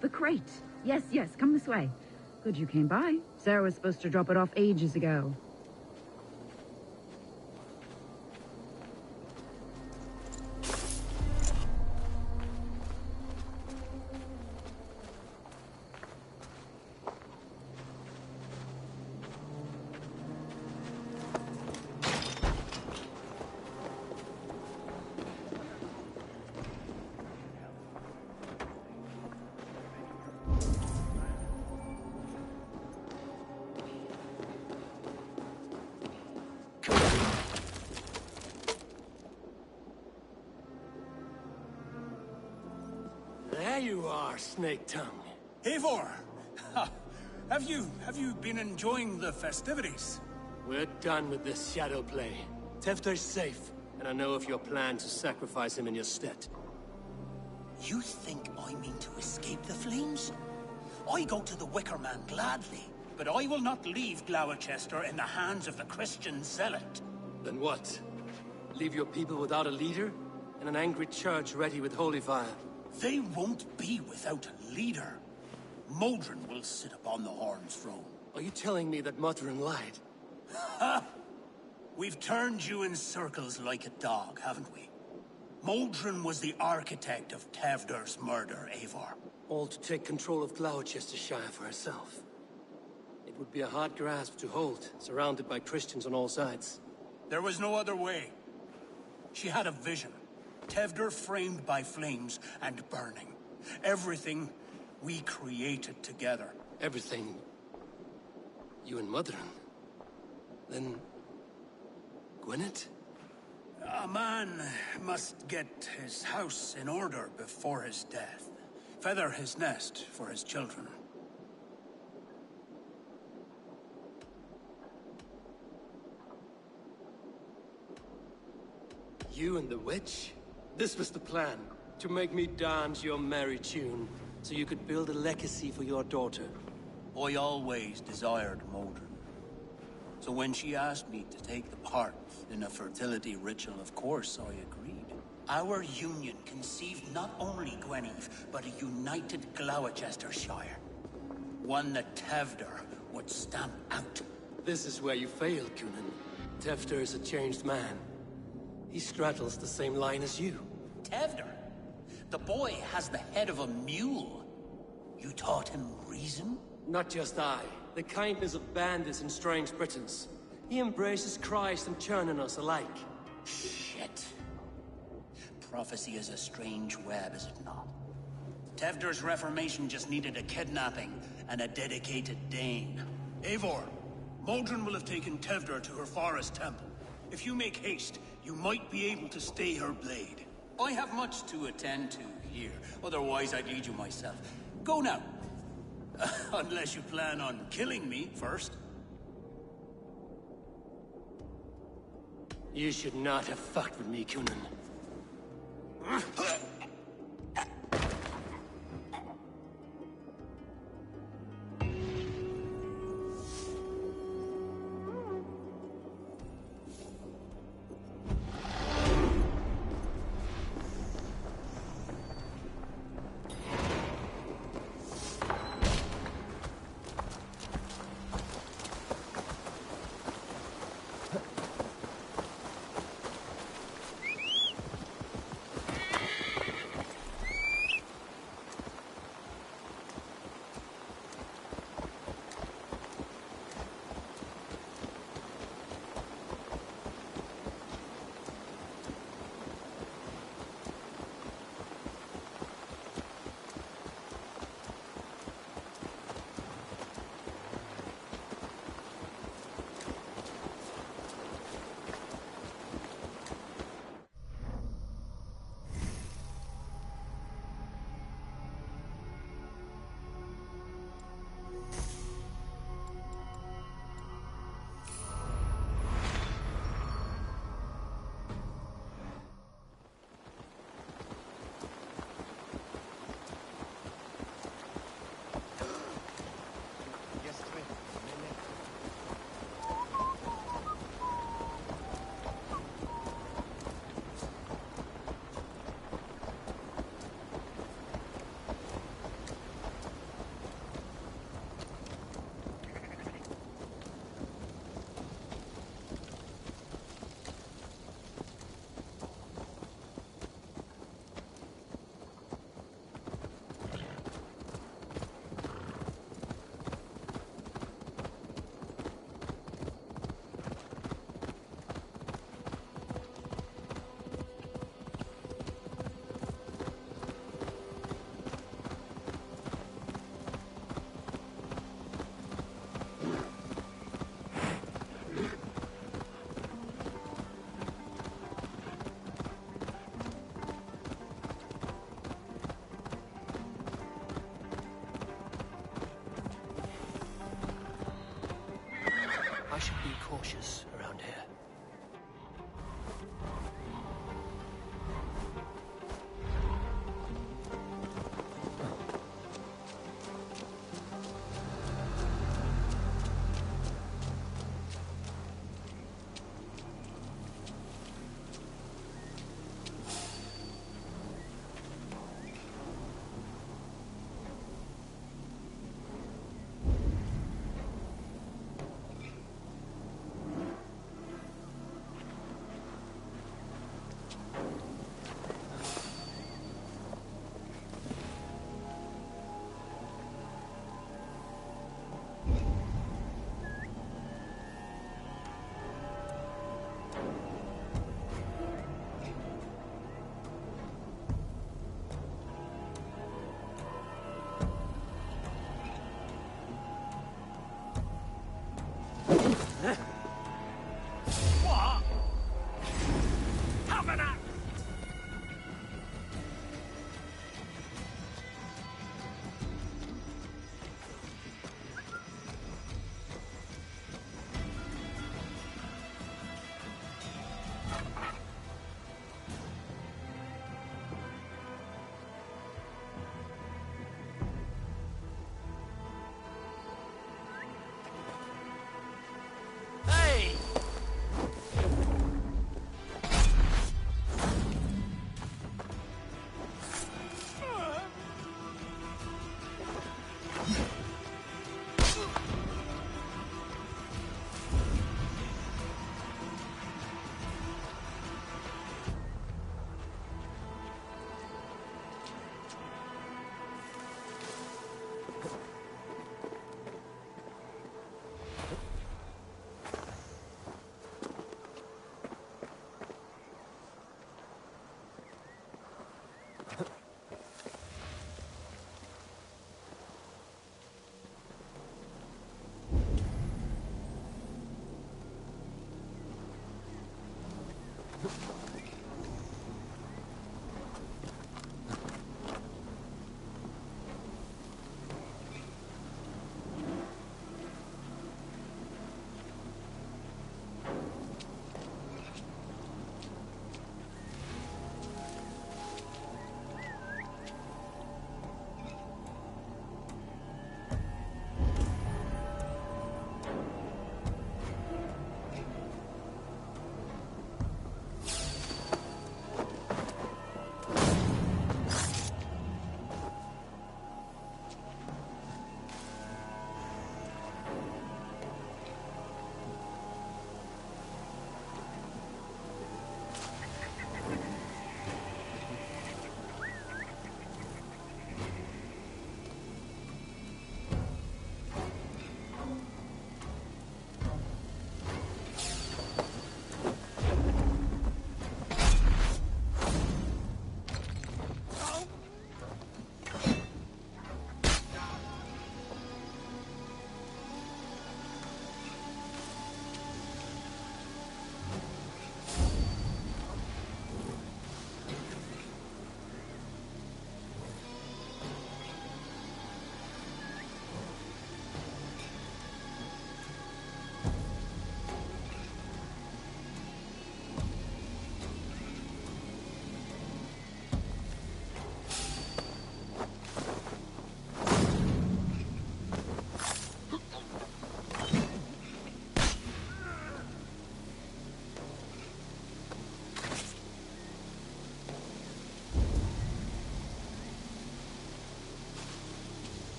Speaker 24: The crate. Yes, come this way. Good you came by. Sarah was supposed to drop it off ages ago.
Speaker 1: There you are, Snake Tongue.
Speaker 11: Eivor! Have you been enjoying the festivities?
Speaker 1: We're done with this shadow play. Tefter's safe. and I know of your plan to sacrifice him in your stead.
Speaker 11: You think I mean to escape the flames? I go to the Wicker Man gladly, but I will not leave Gloucester in the hands of the Christian zealot.
Speaker 1: Then what? Leave your people without a leader? And an angry church ready with holy fire?
Speaker 11: They won't be without a leader. Modron will sit upon the Horn's throne.
Speaker 1: Are you telling me that Modron lied?
Speaker 11: Ha! We've turned you in circles like a dog, haven't we? Modron was the architect of Tevder's murder, Eivor.
Speaker 1: All to take control of Gloucestershire for herself. It would be a hard grasp to hold, surrounded by Christians on all sides.
Speaker 11: There was no other way. She had a vision. Tevder framed by flames and burning. Everything we created together.
Speaker 1: Everything? You and Modron? Then... Gwyneth?
Speaker 11: A man must get his house in order before his death. Feather his nest for his children.
Speaker 1: You and the witch? This was the plan. To make me dance your merry tune, so you could build a legacy for your daughter.
Speaker 11: I always desired Modron. So when she asked me to take the part in a fertility ritual, of course I agreed. Our union conceived not only Gweneve, but a united Gloucestershire. One that Tevder would stamp out.
Speaker 1: This is where you failed, Cunan. Tevder is a changed man. He straddles the same line as you.
Speaker 11: Tevder? The boy has the head of a mule. You taught him reason?
Speaker 1: Not just I. The kindness of bandits and strange Britons. He embraces Christ and churning us alike.
Speaker 11: Shit. Prophecy is a strange web, is it not? Tevder's reformation just needed a kidnapping and a dedicated Dane. Eivor, Modron will have taken Tevder to her forest temple. If you make haste, you might be able to stay her blade. I have much to attend to here. Otherwise, I'd lead you myself. Go now. Unless you plan on killing me first.
Speaker 1: You should not have fucked with me, Cunan.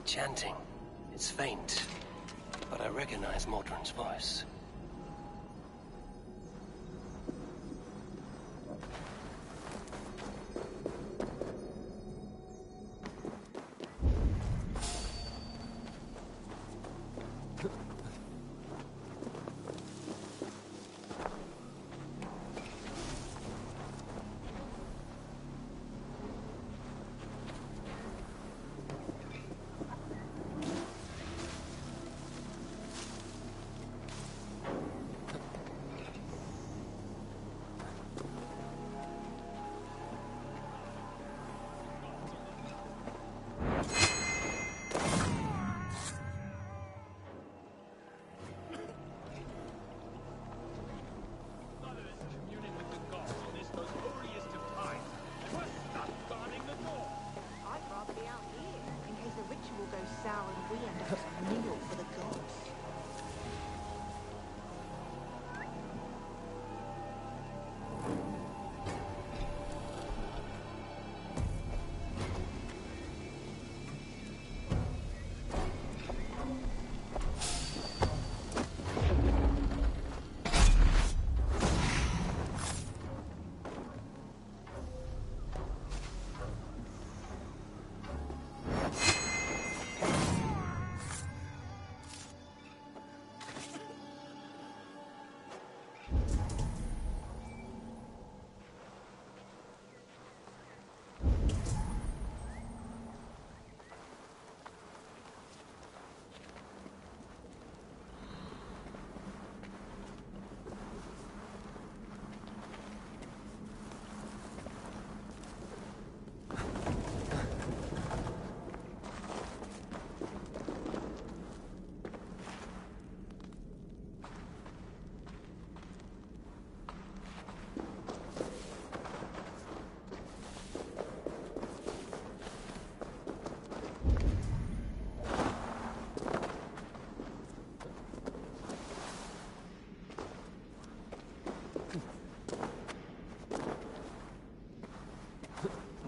Speaker 1: chanting. It's faint, but I recognize Mordrin's voice.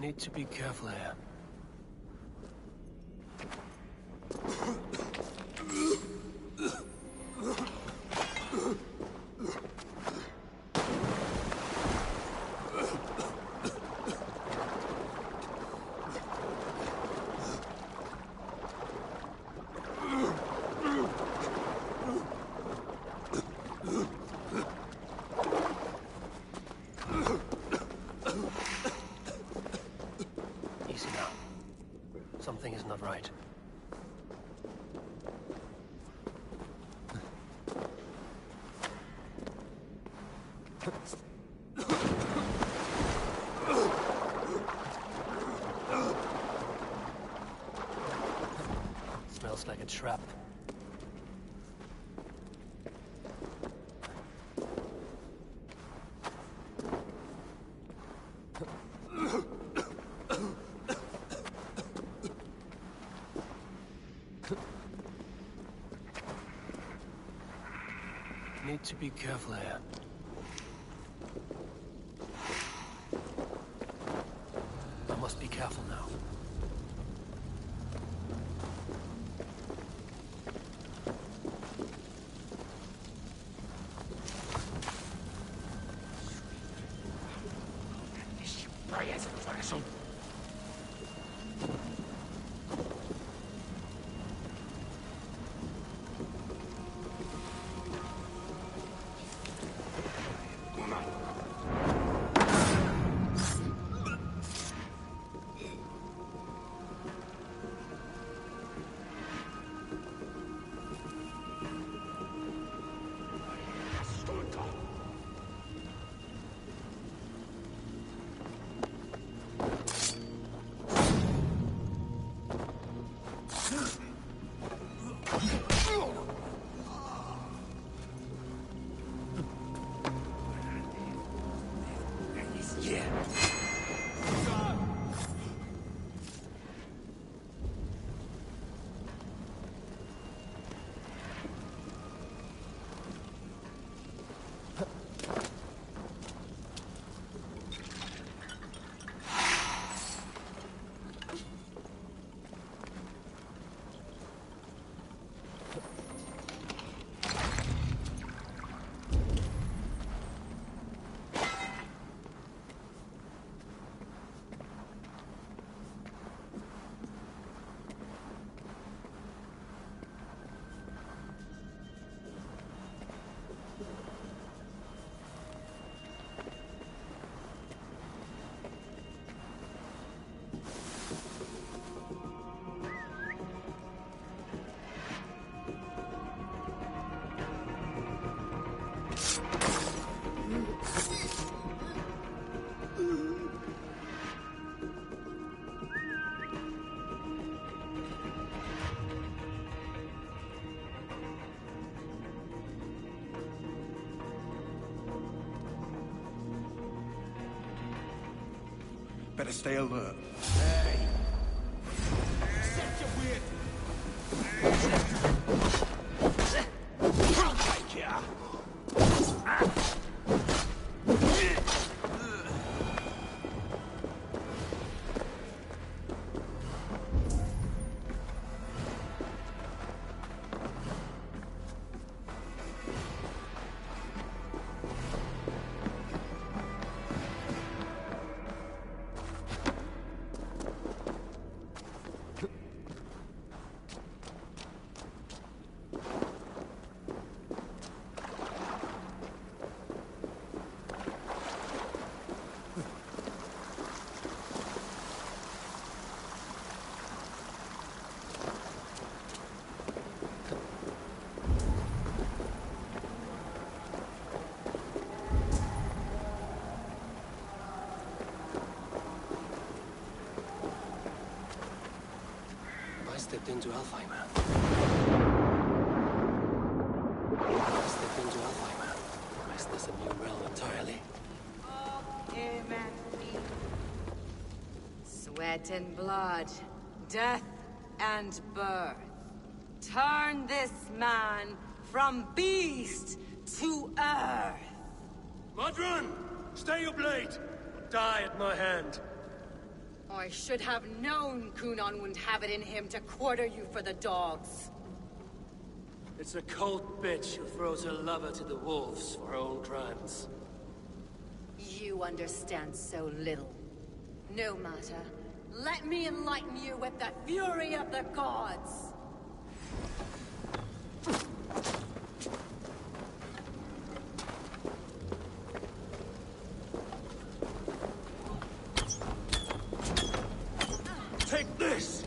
Speaker 1: Need to be careful here. Something is not right. Smells like a trap. Need to be careful here. I must be careful now.
Speaker 21: Better stay alert.
Speaker 7: Hey! Set your weird...
Speaker 1: Stepped into Alfheim. I stepped into Alfheim. The rest is a new realm entirely.
Speaker 15: Sweat and blood, death and birth. Turn this man from beast to earth.
Speaker 1: Modron! Stay your blade! Or die at my hand.
Speaker 15: I should have known Kunan wouldn't have it in him to quarter you for the dogs.
Speaker 1: It's a cold bitch who throws her lover to the wolves for her own crimes.
Speaker 15: You understand so little. No matter. Let me enlighten you with the fury of the gods!
Speaker 1: Take this!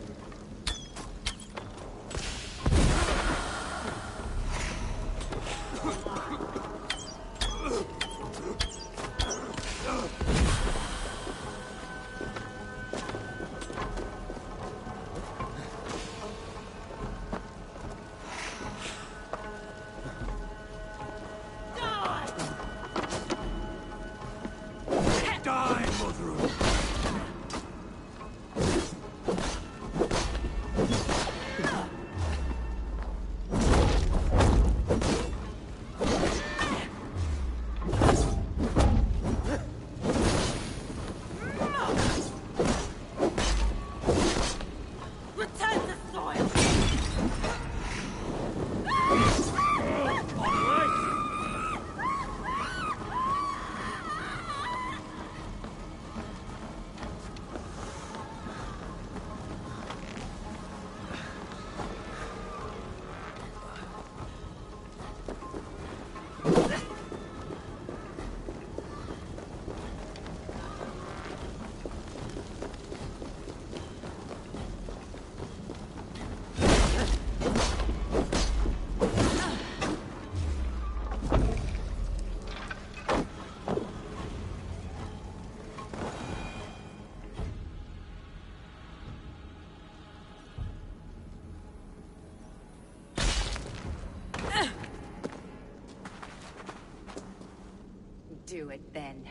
Speaker 15: Do it then.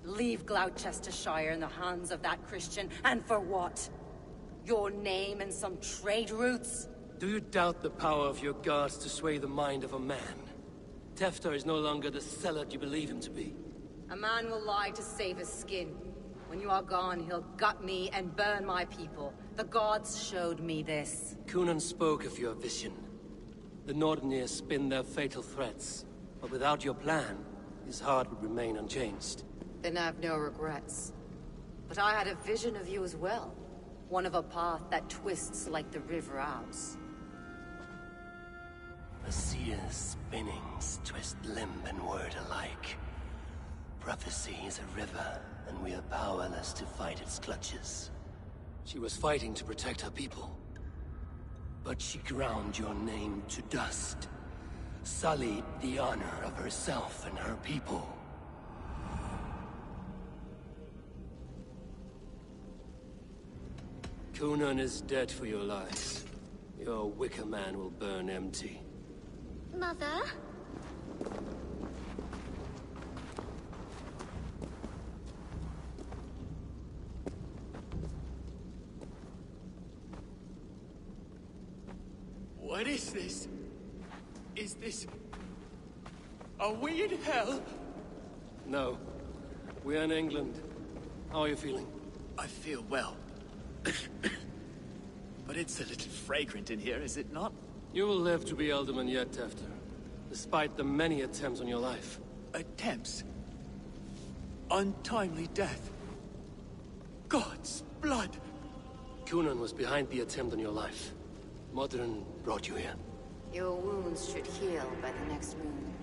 Speaker 15: Leave Gloucestershire in the hands of that Christian, and for what? Your name and some trade routes?
Speaker 1: Do you doubt the power of your gods to sway the mind of a man? Tefter is no longer the zealot you believe him to be.
Speaker 15: A man will lie to save his skin. When you are gone, he'll gut me and burn my people. The gods showed me this.
Speaker 1: Kunan spoke of your vision. The Nordenir spin their fatal threats, but without your plan, his heart would remain unchanged.
Speaker 15: Then I've no regrets. But I had a vision of you as well. One of a path that twists like the river Ouse.
Speaker 1: The seer's spinnings twist limb and word alike. Prophecy is a river, and we are powerless to fight its clutches. She was fighting to protect her people. But she ground your name to dust. Sullied the honor of herself and her people. Kunan is dead for your lies. Your wicker man will burn empty.
Speaker 17: Mother?
Speaker 13: What is this? Is this... Are we in hell?
Speaker 1: No. We're in England. How are you feeling?
Speaker 13: I feel well. But it's a little fragrant in here, is it not?
Speaker 1: You will live to be alderman yet, Tefter. Despite the many attempts on your life.
Speaker 13: Attempts? Untimely death? God's blood!
Speaker 1: Cunan was behind the attempt on your life. Modern brought you here.
Speaker 15: Your wounds should heal by the next moon,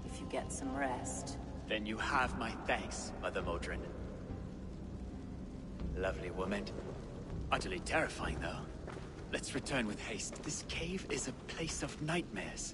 Speaker 15: if you get some rest.
Speaker 13: Then you have my thanks, Mother Modron. Lovely woman. Utterly terrifying, though. Let's return with haste. This cave is a place of nightmares.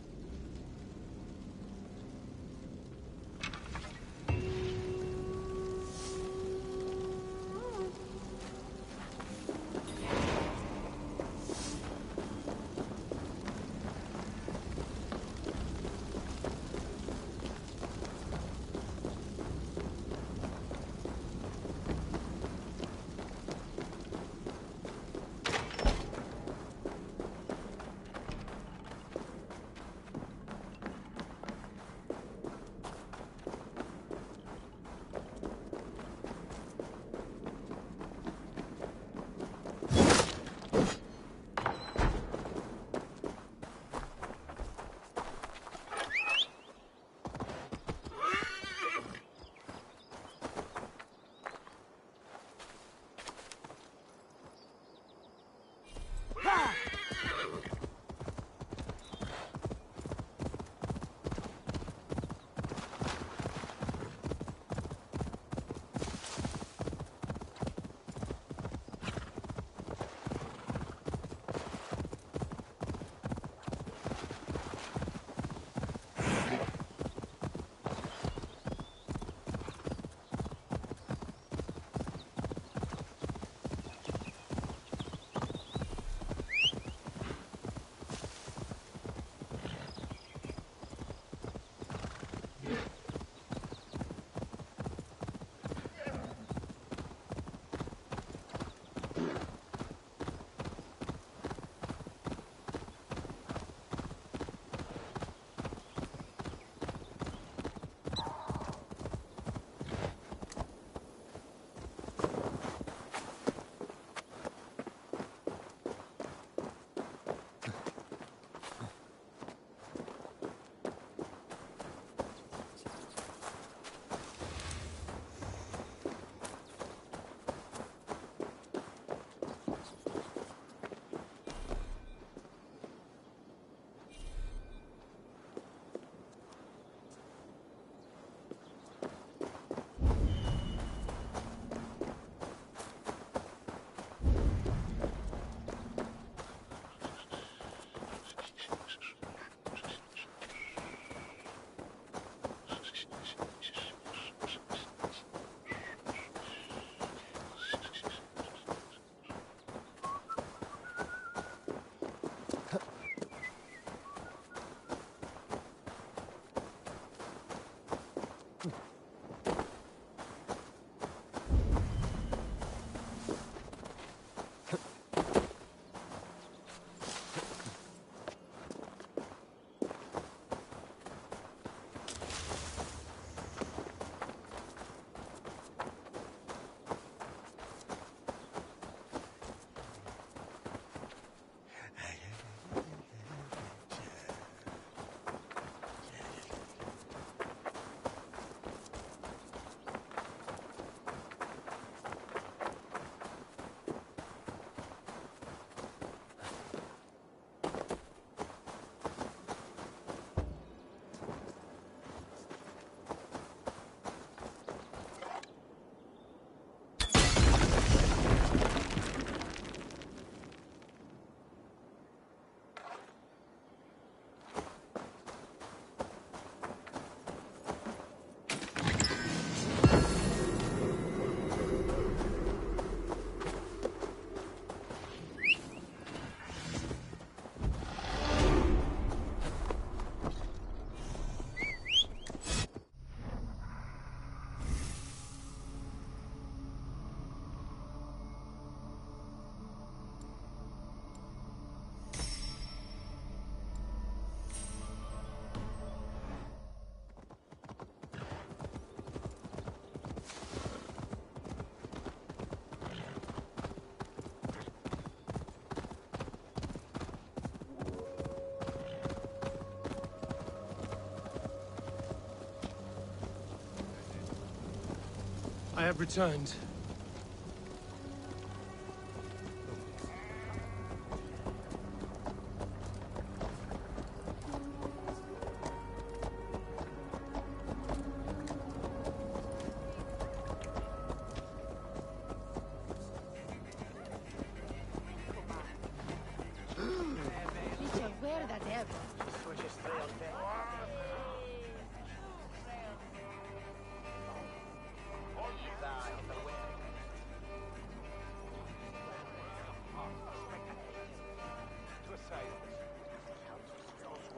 Speaker 1: have returned.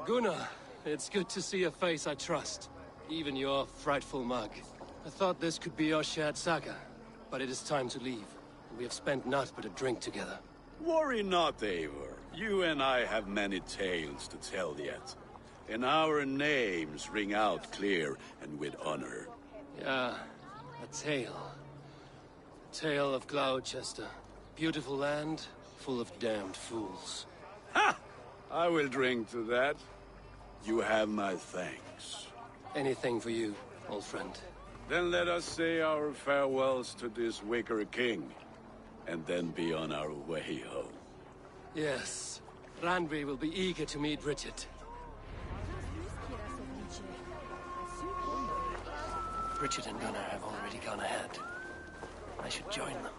Speaker 1: Gunnar, it's good to see a face I trust. Even your frightful mug. I thought this could be our shared saga, but it is time to leave. We have spent naught but a drink together.
Speaker 8: Worry not, Eivor. You and I have many tales to tell yet. And our names ring out clear and with honor.
Speaker 1: Yeah, a tale. A tale of Gloucester. Beautiful land, full of damned fools.
Speaker 8: Ha! I will drink to that. You have my thanks.
Speaker 1: Anything for you, old friend.
Speaker 8: Then let us say our farewells to this wicker king, and then be on our way home.
Speaker 1: Yes. Randvi will be eager to meet Richard. Richard and Gunnar have already gone ahead. I should join them.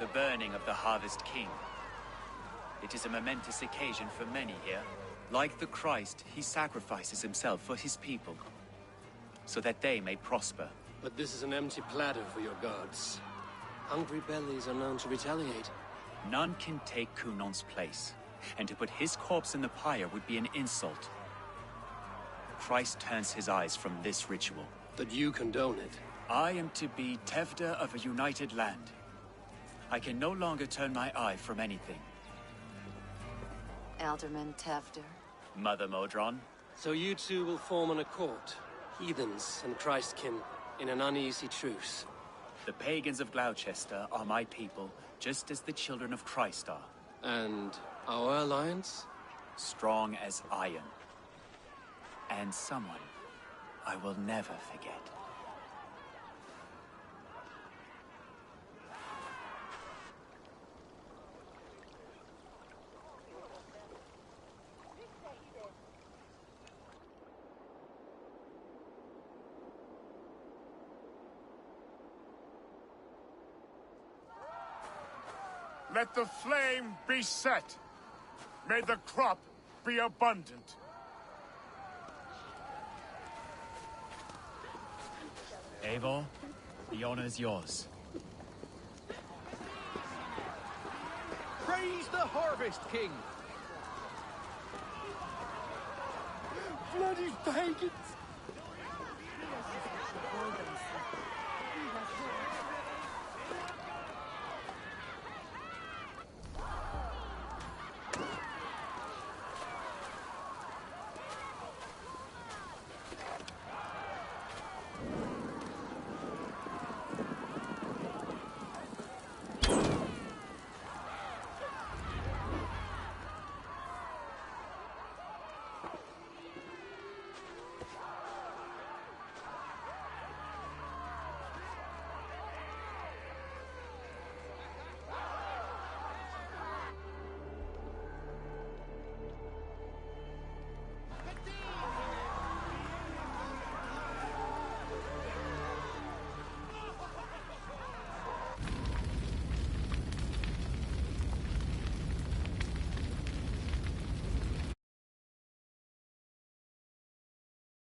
Speaker 10: The burning of the Harvest King. It is a momentous occasion for many here. Like the Christ, he sacrifices himself for his people, so that they may prosper.
Speaker 1: But this is an empty platter for your gods. Hungry bellies are known to retaliate.
Speaker 10: None can take Kunon's place, and to put his corpse in the pyre would be an insult. Christ turns his eyes from this ritual.
Speaker 1: But you condone it.
Speaker 10: I am to be Tevda of a united land. I can no longer turn my eye from anything.
Speaker 15: Elderman Tevder.
Speaker 10: Mother Modron.
Speaker 1: So you two will form an accord, heathens and Christkin, in an uneasy truce.
Speaker 10: The pagans of Gloucester are my people, just as the children of Christ are.
Speaker 1: And our alliance?
Speaker 10: Strong as iron. And someone I will never forget.
Speaker 19: Let the flame be set. May the crop be abundant.
Speaker 13: Eivor, the honor is yours.
Speaker 21: Praise the Harvest King!
Speaker 1: Bloody pagans!